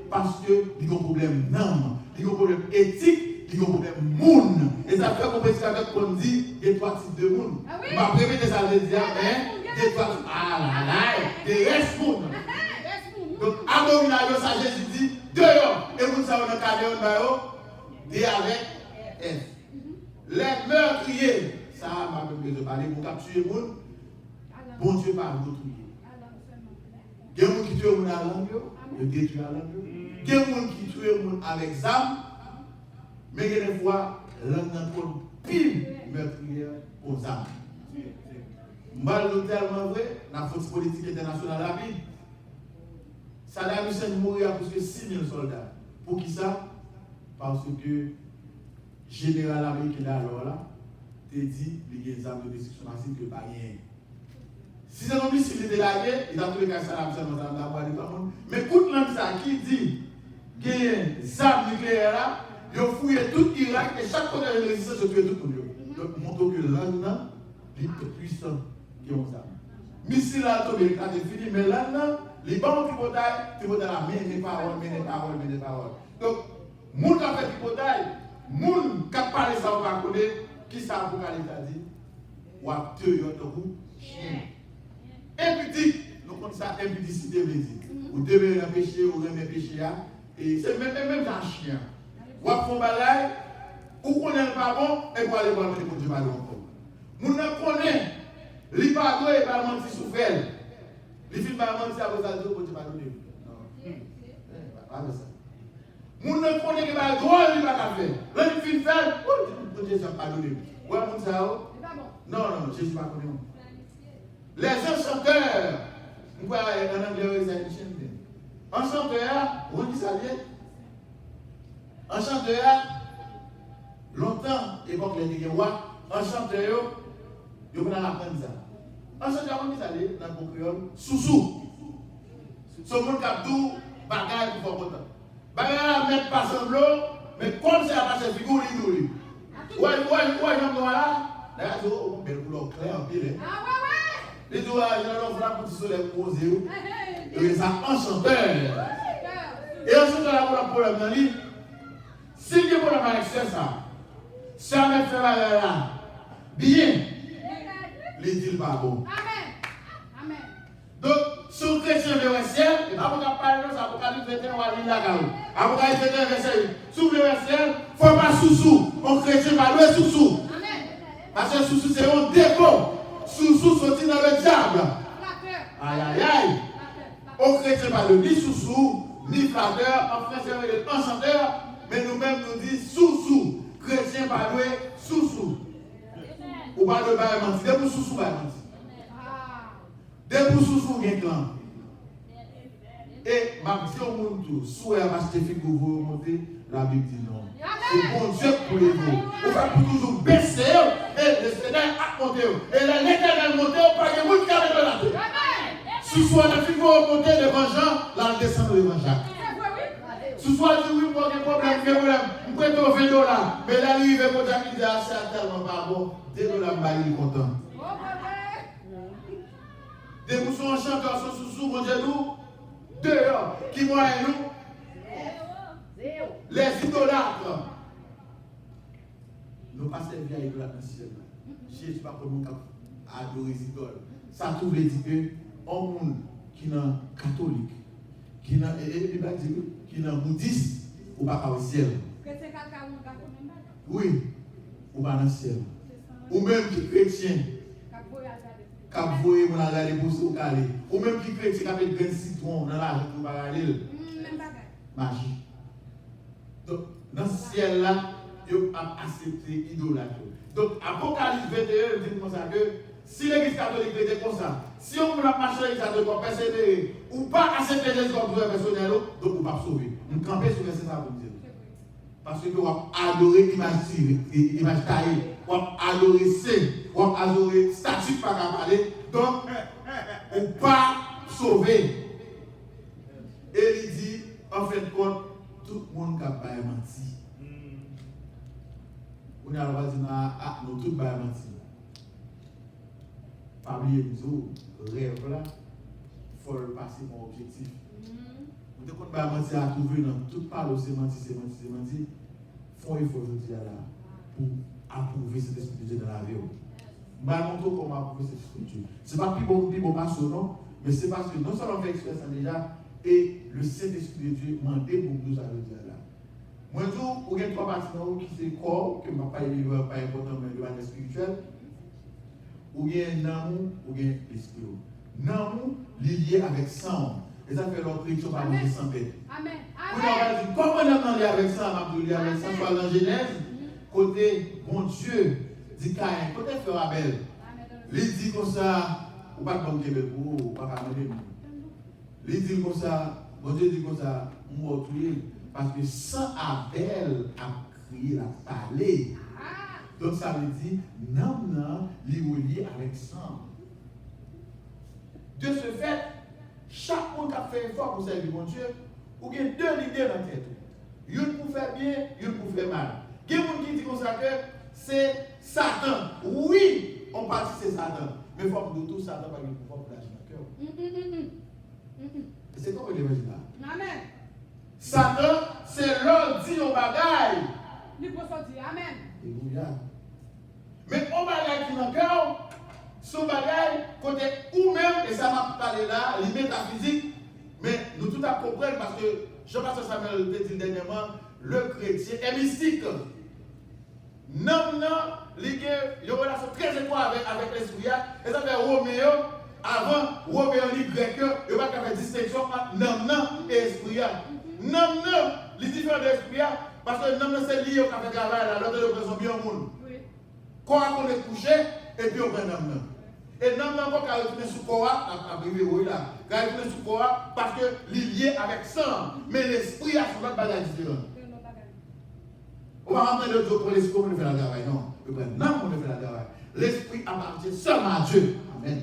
parce qu'ils ont un problème d'âme, ils ont un problème éthique. Il y a un problème monde. Et ça fait qu'on peut dire qu'on dit il y a 3 types de monde. Je vais répéter ça, je vais dire, mais il y a 3 types. Ah là là, des restes monde. Donc, abominable, ça Jésus dit, dehors. Et vous savez, on a cadé un baillot, D avec F. Les meurtriers, ça m'a même besoin de parler pour capturer le monde. Bon Dieu parle d'autres. Il y a des gens qui tuent le monde à l'angle, ils détruisent à l'angle. Il y a des gens qui tuent le monde avec âme. Mais il y a des fois, l'homme n'a pas pile meurtrière aux âmes. Mal tellement vrai, la force politique internationale a mis. Saddam Hussein mourit à plus de 6 000 soldats. Pour qui ça? Parce que le général américain alors là, te dit qu'il y a des armes de destruction massive que pas rien. Si c'est un missile était largué, il a tous les cas Saddam Hussein dans la voie de tout le monde. Mais écoute l'homme ça qui dit qu'il y a des armes nucléaires là. Ils ont fouillé tout l'Irak et chaque côté de la résistance, ils ont tué tout le monde. Donc, montre que l'Inde est plus puissant que les armes. Missile à tomber, il a fini, mais l'Inde, les bancs qui vont la main des paroles. Donc, moun qui a fait pipotaille, moun qui a parlé ça, on va connaître, qui ça pour qu'elle a dit, ou à deux, il y a un chien. Impudique, nous connaissons ça, impudicité, vous devez empêcher ou remettre péché, et c'est même dans le chien. Ou à fond balaye, ou qu'on n'est pas bon, et pour aller voir le monde du mal encore. Nous ne connaissons les pardons et pas mentir sous fait. Les films pas mentir à vos ados pour te pardonner. Non. Pas de ça. Nous ne connaissons pas le droit de pas faire. Le film fait, pour Dieu ça pardonner. Ou à mon ça? Non, Jésus pas connu. Les enchanteurs, nous voyons en anglais, c'est une chaîne. Enchanteur, on dit ça vient. Enchanteur, longtemps, époque les rois, enchanteur, ils vont apprendre ça. Enchanteur, on dit ça dans le créole, sous-sous. Ce monde qui a tout, bagaille pour faire content. Bagaille mettre pas en l'eau, mais comme c'est à passer figure, il nourrit. Ouais, j'aime là. D'ailleurs, c'est une belle couleur claire en pile. Ah ouais. Les deux, ils ont fait un petit soleil posé. Et ça, enchanteur. Et enchanteur, là, pour le problème dans l'île. Si vous avez un avec ça, ça me fait mal là. Bien. Les dit pas bon. Amen. Donc, si vous êtes chrétien vers le ciel, vous n'avez pas parlé de ça, Apocalypse 21, on va lire la gamme. Apocalypse 21, verset 8. Si vous voulez le ciel, il ne faut pas sous-sous. On chrétien pas le sous-sous. Parce que sous-sous, c'est un défaut. Sous-sous sorti dans le diable. Aïe. On chrétien pas le ni sous-sous, ni flatteur, en français, c'est enchanteur. Mais nous-mêmes nous disons sous-sous. Chrétien pas doué, sous-sous. Ou pas de bail menti. Dès pour sous-sous, bail menti. Dès pour sous-sous, il y a un clan. Et si on monte souhait à acheter fille pour vous remonter, la Bible dit non. C'est bon Dieu pour les vous. On va toujours baisser et le Seigneur a monté. Et l'Éternel monté, on pas de monde qui a de la terre. Sous-sous, on a fille pour remonter devant Jean, là on descend devant Jacques. Tout soit dit, oui, moi, j'ai problème, j'ai problème. Je prête $20. Mais là, il va quand il dit, ah, c'est tellement pas bon. $2, il est content. Des boussons chanteurs sont sous mon genou. Dehors, qui moyen nous? Les idolâtres. Nous pas servi à l'idolâtre dans le ciel. Je ne sais pas comment on a adoré les idoles. Ça tout veut dire que un monde qui est catholique, qui est bouddhiste, ou pas au ciel. Oui, ou pas dans le ciel. Ou même qui est chrétien. Qui a voyé mon agali pour se caler. Ou même qui est chrétien qui a fait un citron dans la rue pour parler. Magie. Donc, dans le ciel là, ils ont accepté l'idolâtre. Donc, Apocalypse 21 dit comme ça que si l'église catholique était comme ça, si on a marché l'église catholique comme persévérer ou pas accepter Jésus comme sauveur personnel, donc on ne va pas sauver. Nous camper sur verset ça pour dire. Parce que on a adoré l'image taillée, on a adoré saint, on a adoré statue par parler, donc on ne pas sauver. Et il dit, en fait, tout le monde a pas menti. On a dit, nous tous pas menti. Parmi les rêves là, il faut le passer mon objectif. Vous devez pas mentir à trouver dans toute parole, c'est menti. Faut il faut je dire là pour approuver cet esprit de Dieu dans la vie. Je vais montrer comment approuver cet esprit de Dieu. Ce n'est pas plus bon pas son nom, mais c'est parce que non seulement on fait expérience déjà, et le Saint-Esprit de Dieu m'a demandé pour nous à le dire là. Moi, je vous avez trois parties qui c'est corps, que je ne vais pas y pas important, mais le manière spirituelle. Ou bien l'amour, ou bien l'esprit. L'amour lié avec sang. Et ça fait l'autre qui par le sang bête. Amen. Comment l'amour lié avec sang, lié avec sang, soit dans Genèse, côté bon Dieu, dit Caïn, côté frère Abel. Il dit comme ça, ou pas comme Québec, ou pas comme Québec. Il dit comme ça, bon Dieu dit comme ça, on va tuer, parce que sans Abel a crié la parler. Donc ça veut dire, non, lié avec sang. De ce fait, chaque monde qui a fait effort pour servir mon Dieu, ou il y a deux idées dans la tête. Une pour faire bien, une pour faire mal. Il y a des gens qui disent comme ça que c'est Satan. Oui, on partit c'est Satan. Mais il faut que tout Satan va le pouvoir pour l'agir dans le cœur. C'est comme l'évangile là. Amen. Satan, c'est l'homme dit au bagaille. Il faut sortir. Amen. Alléluia. Mais on bagaille qui dans le cœur, son bagaille, côté ou même, et ça m'a parlé là, les métaphysiques, mais nous tout à comprendre parce que Jean-Pasteur Samuel l'a dit dernièrement, le chrétien est mystique. Non, il y a une relation très étroite avec l'esprit. Et ça fait Roméo, avant, Roméo dit grec, il n'y a pas qu'à faire distinction entre non et esprit. Non, les différents esprits, parce que non, c'est lié au café travail, l'autre de présent bien au monde. Quand on est couché, et puis on prend non. Et non, quand on retourne sous corps, à privé, oui, là. Quand on retourne sous corps, parce que lié avec sang, mais l'esprit a son autre bagage différent. On va rentrer de Dieu pour l'esprit pour nous faire le travail. Non, non pour nous faire le travail. L'esprit appartient seulement à Dieu. Amen.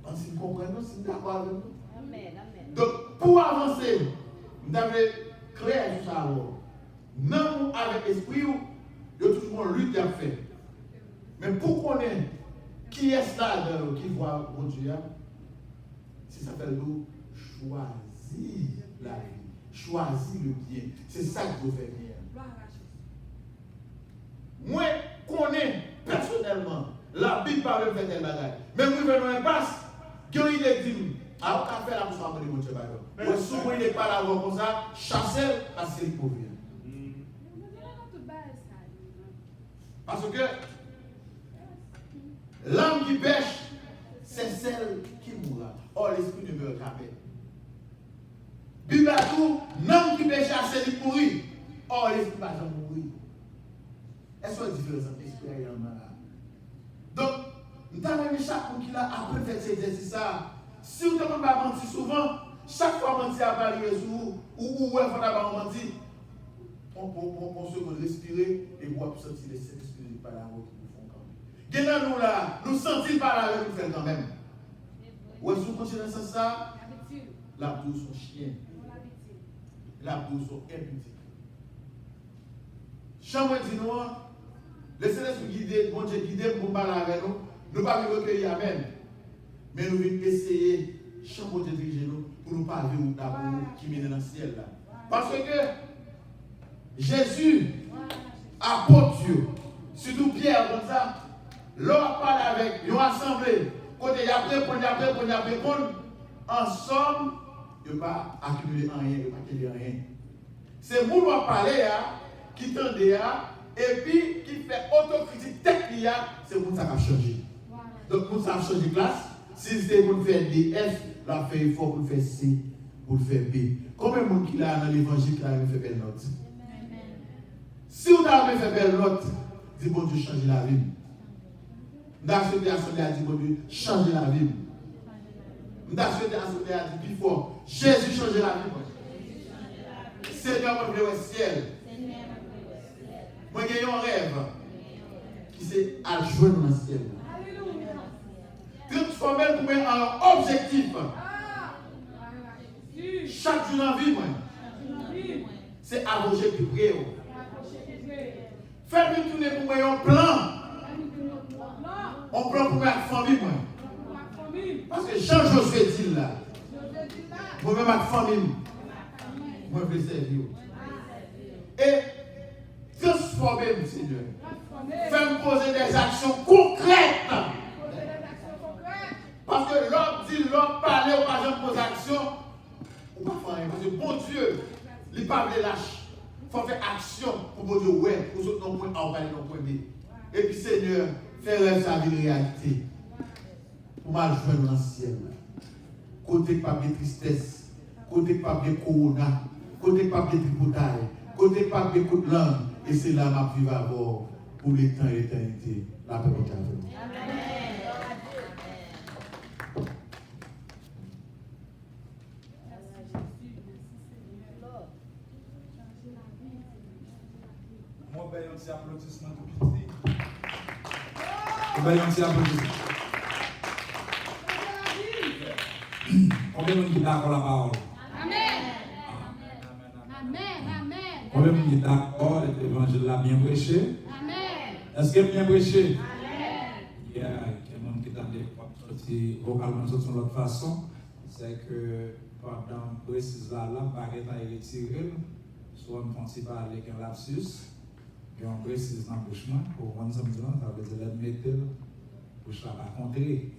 Donc, si nous comprenons, si nous sommes d'accord avec nous. Amen. Donc, pour avancer, vous avez clair tout ça alors. Non avec l'esprit, il y a toujours une lutte à faire. Mais pour connaître qui est là qui voit mon Dieu, si ça fait nous choisir la vie, choisir le bien. C'est ça que vous faites bien. Moi, je connais personnellement la Bible parle de tel bagage. Mais moi, je vais dans un passe, il est dit, alors qu'à faire la bouche de mon Dieu, moi, souvent, il n'est pas là comme ça, chasser parce qu'il est pauvre. Parce que l'âme qui pêche, c'est celle qui mourra. Or, l'esprit ne meurt jamais. Bible a tout, l'homme qui pêche, c'est lui pourri. Or, l'esprit ne va jamais mourir. Est-ce qu'il y a une différence entre l'esprit et l'âme là? Donc, nous avons mis chaque monde qui a appris à faire cet exercice. Si vous ne pouvez pas mentir souvent, chaque fois mentir à Paris ou il faut d'abord mentir, on se respirer et on va sentir les Saint-Esprit par la route qui nous font quand même. Gagnant nous là, nous sentir par la route nous fait quand même. Ou est-ce que vous continuez dans ça? La douce son chien. la bourse impudique. Chambre dit nous, laissez-nous guider, bon Dieu guider pour parler avec nous. Nous ne pas recueillir Amen. Mais nous venons essayer, chambre de diriger nous, pour nous parler d'abord qui mène dans le ciel là. Parce que Jésus, apôtre Dieu, surtout Pierre comme ça, l'on parle avec, ils ont assemblé, côté il y a répondre, ensemble, ils n'ont pas accumulé rien, ils n'ont pas accumulé rien. C'est vous qui parler, qui tendez, et puis qui fait autocritique technique, c'est vous qui avez changé. Donc vous avez changé de classe, si c'est pour faire D, F, la fait effort pour faire C, pour faire B. Combien de monde qui a dans l'évangile qui a fait belle note? Si vous avez fait belle note, dis bon Dieu, changez la vie. Dans ce que l'Assemblée a dit, bon Dieu, changez la vie. Dans ce que l'Assemblée a dit, plus fort, Jésus changez la vie. Seigneur, moi, je veux le ciel. Moi, j'ai un rêve qui c'est à jouer dans le ciel. Transformer pour moi en objectif. Chaque jour dans la vie, moi, c'est approcher plus près. Faire une tournée pour moi un plan. Un plan pour ma famille, moi. Parce que Jean-Josué dit là, moi-même ma famille, moi je veux servir. Et transformer, Seigneur. Faire me poser des actions concrètes. Parce que l'homme dit, l'homme parle, ou pas jamais poser action. Ou pas faire rien. Parce que bon Dieu, il n'est pas lâche. Il faut faire action pour bon Dieu, ouais, pour autres non point A, pas non point B. Et puis Seigneur, faire rêve sa vie de réalité. Pour mal jouer dans le ciel. Côté papier tristesse, côté papier corona, côté papier tripotaille, côté papier coup de langue. Et c'est là ma vie va avoir pour les temps et l'éternité. La paix est avec nous. Moi, je vais un petit applaudissement tout petit. Je vais un petit applaudissement. Combien de gens d'accord la parole? Amen. Amen. Combien de gens d'accord l'évangile l'a bien prêché? Amen. Est-ce qu'il est bien prêché? Amen. Il y a quelqu'un qui t'a dit vocalement de l'autre façon, c'est que pendant précise là, paquet a retiré, soit on ne pas avec un lapsus, et on précise dans le bouche, pour rendre ça, ça veut dire l'admettre, bouche là pas contrer.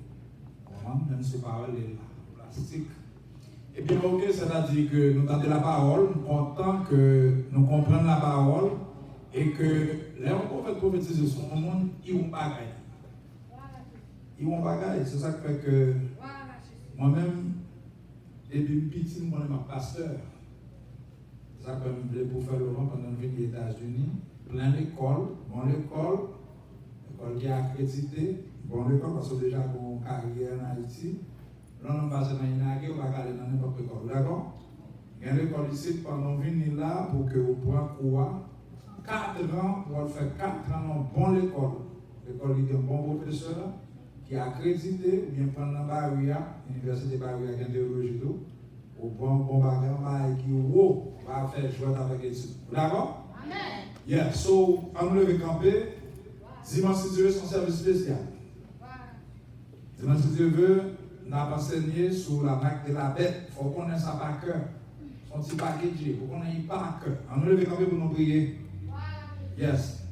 Même si parole est plastique. Et bien, ok, c'est-à-dire que nous tendons la parole, nous comptons que nous comprenons la parole et que là, on peut prophétiser sur le monde, ils vont bagaille. Ils vont bagaille. C'est ça qui fait que moi-même, depuis petit, je suis un pasteur. C'est ça que je voulais pour faire le vent pendant que je aux États-Unis. Plein d'écoles, bonne école qui est accréditée. Bon, l'école, parce que déjà, pour une carrière en Haïti, là, on va passer dans une année, on va aller dans n'importe quelle école. D'accord? Il y a une école ici, pendant qu'on vient là, pour que vous preniez quoi? 4 ans, on va faire 4 ans dans une bonne école. L'école qui est un bon professeur, qui est accrédité, ou bien prendre dans Barrière, l'université Barrière, qui est en théologie, ou bon bagage, qui va faire jouer avec les études. D'accord? Amen. Yeah, so, on nous lever camper, dimanche si Dieu veut son service spécial. Dimanche si Dieu veut, on a enseigné sur la marque de la bête. Il faut qu'on ait ça par cœur. Son petit paquet, il faut qu'on ait par cœur. On nous lever camper pour nous prier. Yes.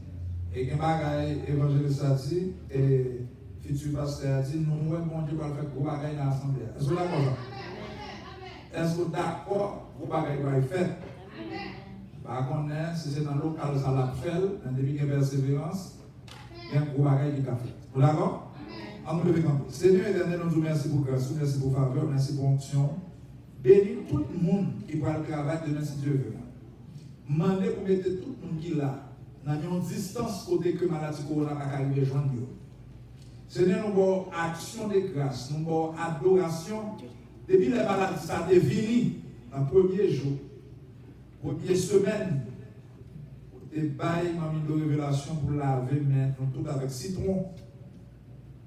Et quand bagaille évangéliste a dit, et futur pasteur a dit, nous, bon Dieu va faire gros bagaille dans l'assemblée. Est-ce que vous êtes d'accord? Est-ce que vous êtes d'accord? Gros bagaille va être fait. Par contre, si c'est dans le local, ça l'a fait, dans des milliers de persévérance, il y a un gros bagage qui a fait. Vous d'accord? On nous lever camper. Seigneur éternel, nous vous remercions pour grâce, merci pour faveur, merci pour onction. Bénis tout le monde qui va le travail demain si Dieu veut. Demandez pour mettre tout le monde qui est là, dans une distance côté que maladie corona va arriver joindre. Seigneur, nous avons action de grâce, nous avons adoration. Depuis la maladie, ça a défini dans le premier jour, première semaine. Et bail m'a mis de révélation pour laver maintenant tout avec citron.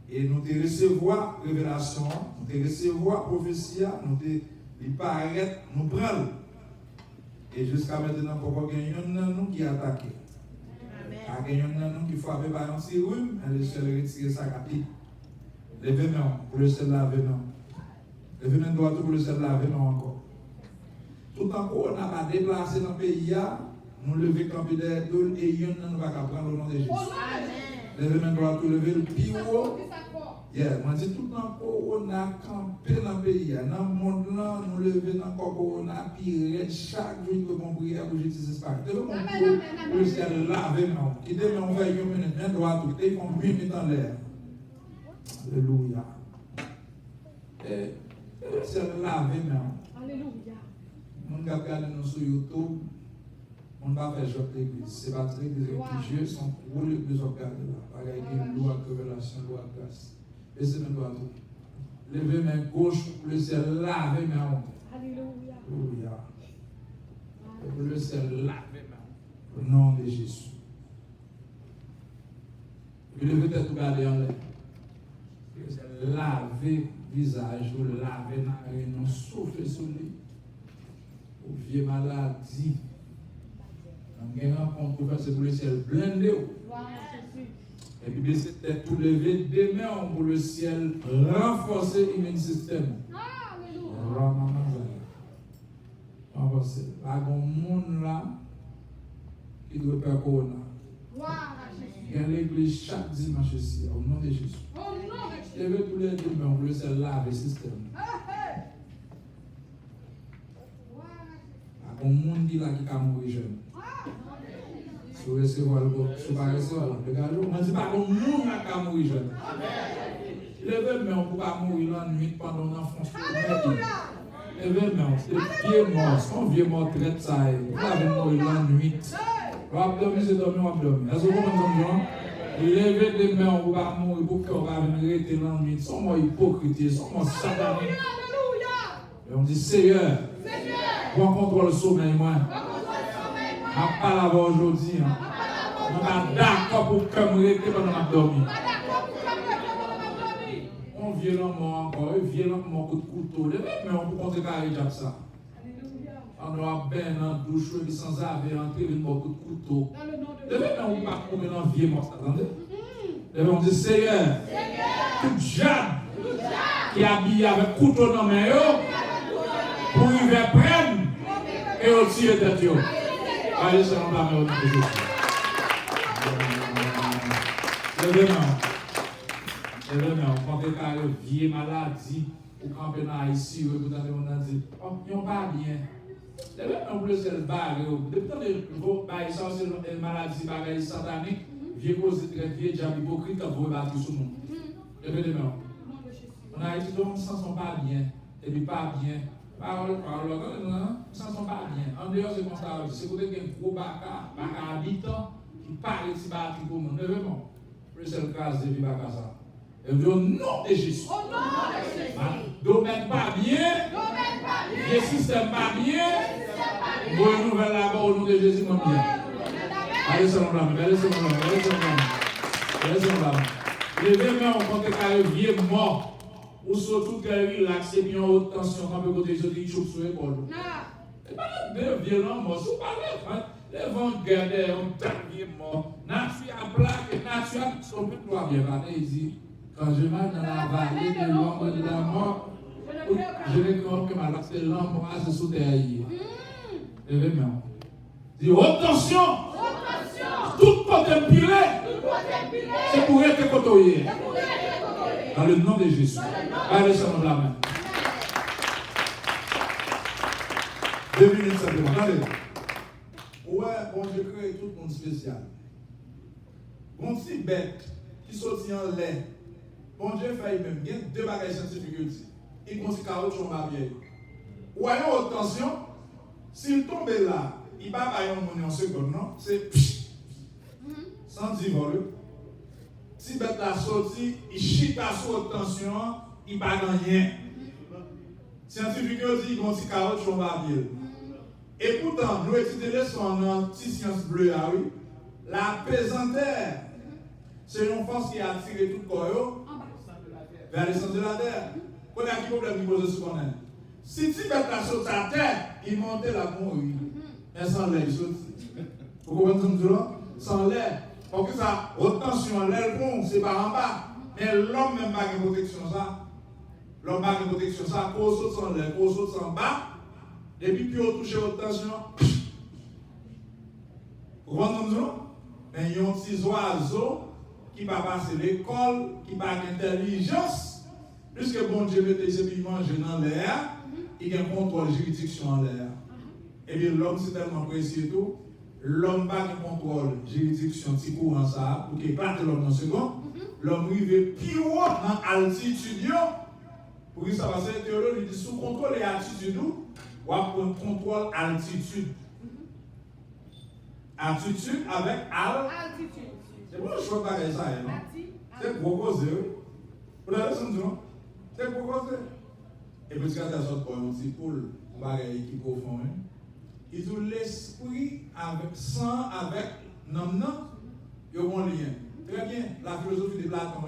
Et nous te recevoir révélation, nous te recevoir prophétie, nous te paraître, nous prendre. Et jusqu'à maintenant, pourquoi il y a un nous qui attaque. Il y a un nous qui frappe par un sérum, et le ciel retire sa capite. Levez main pour le ciel laver main. Levez main droite pour le ciel laver main encore. Tout en coup, on n'a pas déplacé dans le pays, nous lever camper des doules et il y a un nous va prendre au nom de Jésus. Levez main droite pour lever le pied haut. Yeah, moi dis tout le temps qu'on a campé dans le pays, dans le monde là, nous lever dans le corps qu'on a piré chaque jour que mon prière pour Jésus disparaît. Devant mon Dieu, le ciel lavé main. Qui demain on va y mener main droite, tout est comme 8 minutes en l'air. Alléluia. Et le ciel lavé main. Alléluia. On va regarder nous sur YouTube. On va faire jouer l'église. C'est pas très religieux, sont pour l'église au garde là. Par exemple, loi de révélation, loi de grâce. Et c'est même droit tout. Levez main gauche pour le ciel laver main. Alléluia. Alléluia. Pour le ciel laver main. Au nom de Jésus. Et puis levez tête tout garder en l'air. Le ciel laver visage, ou laver narine, non souffler sur lui. Pour vieux maladie. On a une rencontre pour faire c'est pour le ciel blindé. Et puis baisser tête tout lever, des mains pour le ciel renforcer l'immunité système. Renforcer. Pas de monde là qui doit faire corona. Il y a l'église chaque dimanche ici, au nom de Jésus. Levez tous les deux mains pour le ciel laver le système. Pas de monde qui a mourir jeune. Si vous recevez le groupe, si vous ne recevez pas le gars, on ne dit pas que le monde n'a mourir jeune. Levez mais on ne peut pas mourir la nuit pendant l'enfance. Levez mais c'est vieux mort. Son vieux mort traite ça. Vous avez mourir la nuit. Vous avez dormi, c'est dormi, vous avez dormi. Est-ce que vous comprenez? Levez les mains, on ne peut pas mourir pour qu'on va venir arrêter la nuit. Sont morts hypocrites, sont morts sataniques. Et on dit Seigneur, prends contrôle le sommeil, moi. Je ne parle pas aujourd'hui. Je ne suis pas d'accord pour que je me pendant que je dormi. On violemment encore, violemment coup de couteau. Mais on peut compter carré comme ça. On doit bien dans la douche, sans avoir entrer un coup de couteau. Mais on ne peut pas couper dans le vieux mort. Attendez. On dit Seigneur, tout jeune qui habille avec couteau dans les mains, pour y faire prendre et aussi tête. Allez, ça va pas me Jésus. Évidemment, quand tu as une vieille maladie, ou quand tu es ici, vous avez dit, oh, ils n'ont pas bien. Évidemment, vous le barré. Depuis que vous avez une maladie satanique, vieux cause très vieux, diable hypocrite, vous vous battez sur nous. Évidemment. On a dit, on ne se sent pas bien, et puis pas bien. Parole, ils ne se sentent pas bien. En dehors, c'est comme ça. C'est pour un gros baka habitant qui parle ici, pour nous. Vraiment, le seul cas de vie baka ça. Et au nom de Jésus. Au nom de Jésus. Domaine pas bien. Le système pas bien. Vous nouvelle là-bas au nom de Jésus, mon bien. Allez, c'est mon blâme. Allez, c'est mon blâme. Allez, c'est mon blâme. Allez, c'est mon blâme. Les mains, on compte qu'à vieux mort. Ou surtout qu'elle relaxe et bien haute tension quand on peut côté de chope sur l'épaule. Et pas de violent mort, c'est pas les vents garder un dernier mort. Nature à plaque, nature à son but doit bien parler. Il dit, quand je marche dans la vallée de l'ombre de la mort, je vais croire que ma laxe de l'ombre a se sous terre. Levez main. Dis, haute tension, tout côté pilé, c'est pour être côtoyé. Dans le nom de Jésus. Allez, ça nous la main. 2 minutes simplement. Allez. Ouais, bon Dieu crée tout le monde spécial. Bon petit bête qui sortit en lait. Bon Dieu fait même. Il y a 2 bagages scientifiques. Il continue à carotte sur ma vieille. Ou alors, haute tension, s'il tombe là, il ne va pas y avoir en seconde, non? C'est sans divole. Si bête la sortie, il chute à haute tension, il ne va pas rien. Scientifique dit qu'il y a un petit carotte sur ma vieille. Et pourtant, nous étudions son petit science bleue, oui. La pesanteur, c'est une force qui a attiré tout le corps vers le centre de la terre. Quand il y a un problème qui pose ce qu'on a. Si tu mets la chose à terre, il monte la mouille. Mais sans l'air, il saute. Vous comprenez ce que je dis là? Sans l'air. Parce que ça, haute tension, l'air bon, c'est pas en bas. Mais l'homme même pas de protection ça. L'homme pas de protection ça. Quand on saute sans l'air, quand on saute sans bas, depuis puis on touche haute tension. Vous comprenez ce que je dis là? Mais il y a un petit oiseau qui va passer l'école, qui n'a pas d'intelligence, puisque bon Dieu mettait ses piments dans l'air, il y a un contrôle juridiction en l'air. Et bien l'homme c'est tellement précieux tout, l'homme n'a pas de contrôle juridiction petit courant ça, pour qu'il parte l'homme dans ce second, l'homme arrive plus haut dans l'altitude, pour que ça va se théologie dit sous contrôle et altitude, ou à contrôle altitude. Altitude avec altitude. C'est bon, je ne vois pas ça. C'est proposé. Vous avez entendu, non? C'est proposé. Et puis, quand ça sort pour un petit poule, on va regarder qui profond. Ils ont l'esprit avec sang, avec non, ils ont un lien. Très bien, la philosophie de Platon.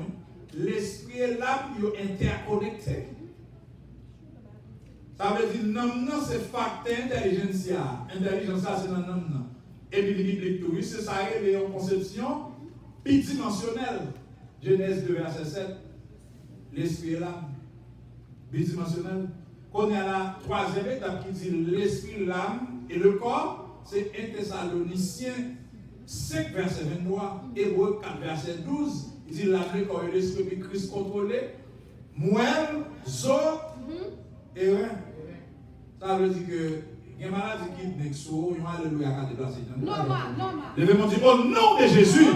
L'esprit et l'âme, ils sont interconnectés. Ça veut dire non, c'est facteur intelligentsia. Intelligentsia, c'est non. Et puis, biblique, c'est ça, il y a une conception bidimensionnelle. Genèse 2, verset 7. L'esprit et l'âme. Bidimensionnel. Quand on est à la troisième étape qui dit l'esprit, l'âme et le corps, c'est 1 Thessaloniciens 5, verset 23. Hébreux 4, verset 12. Il dit l'âme, le corps et l'esprit, puis Christ contrôlé. Moelle, zo et rein. Ça veut dire que. Il y a une maladie qui est nexo, il y a un alléluia qui a déplacé. Levez-moi dire au nom de Jésus.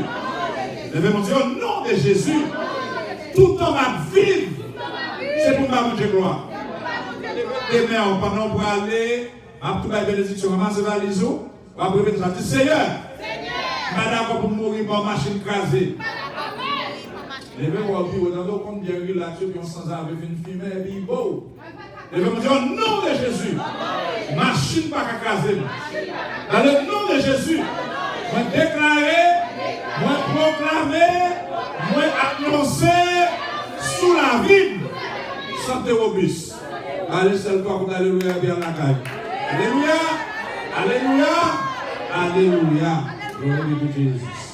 Levez-moi dire au nom de Jésus. Tout homme à vivre. C'est pour ma Dieu gloire. Demain, pendant pour aller, à toute la bénédiction, maman se va les eaux. On va préparer ça. Seigneur, madame, pour mourir par machine crasée. Levez-moi dire, on a compte bien là-dessus, puis on s'en a avec une fille, mais puis beau. Levez-moi dire au nom de Jésus. Machine pas qu'à craser. Dans le nom de Jésus, moi déclarer, moi proclamer, moi annoncer sous la vie. Santé robuste. Allez, seul toi pour alléluia bien la caille. Alléluia. Alléluia. Alléluia. Gloire à Jésus.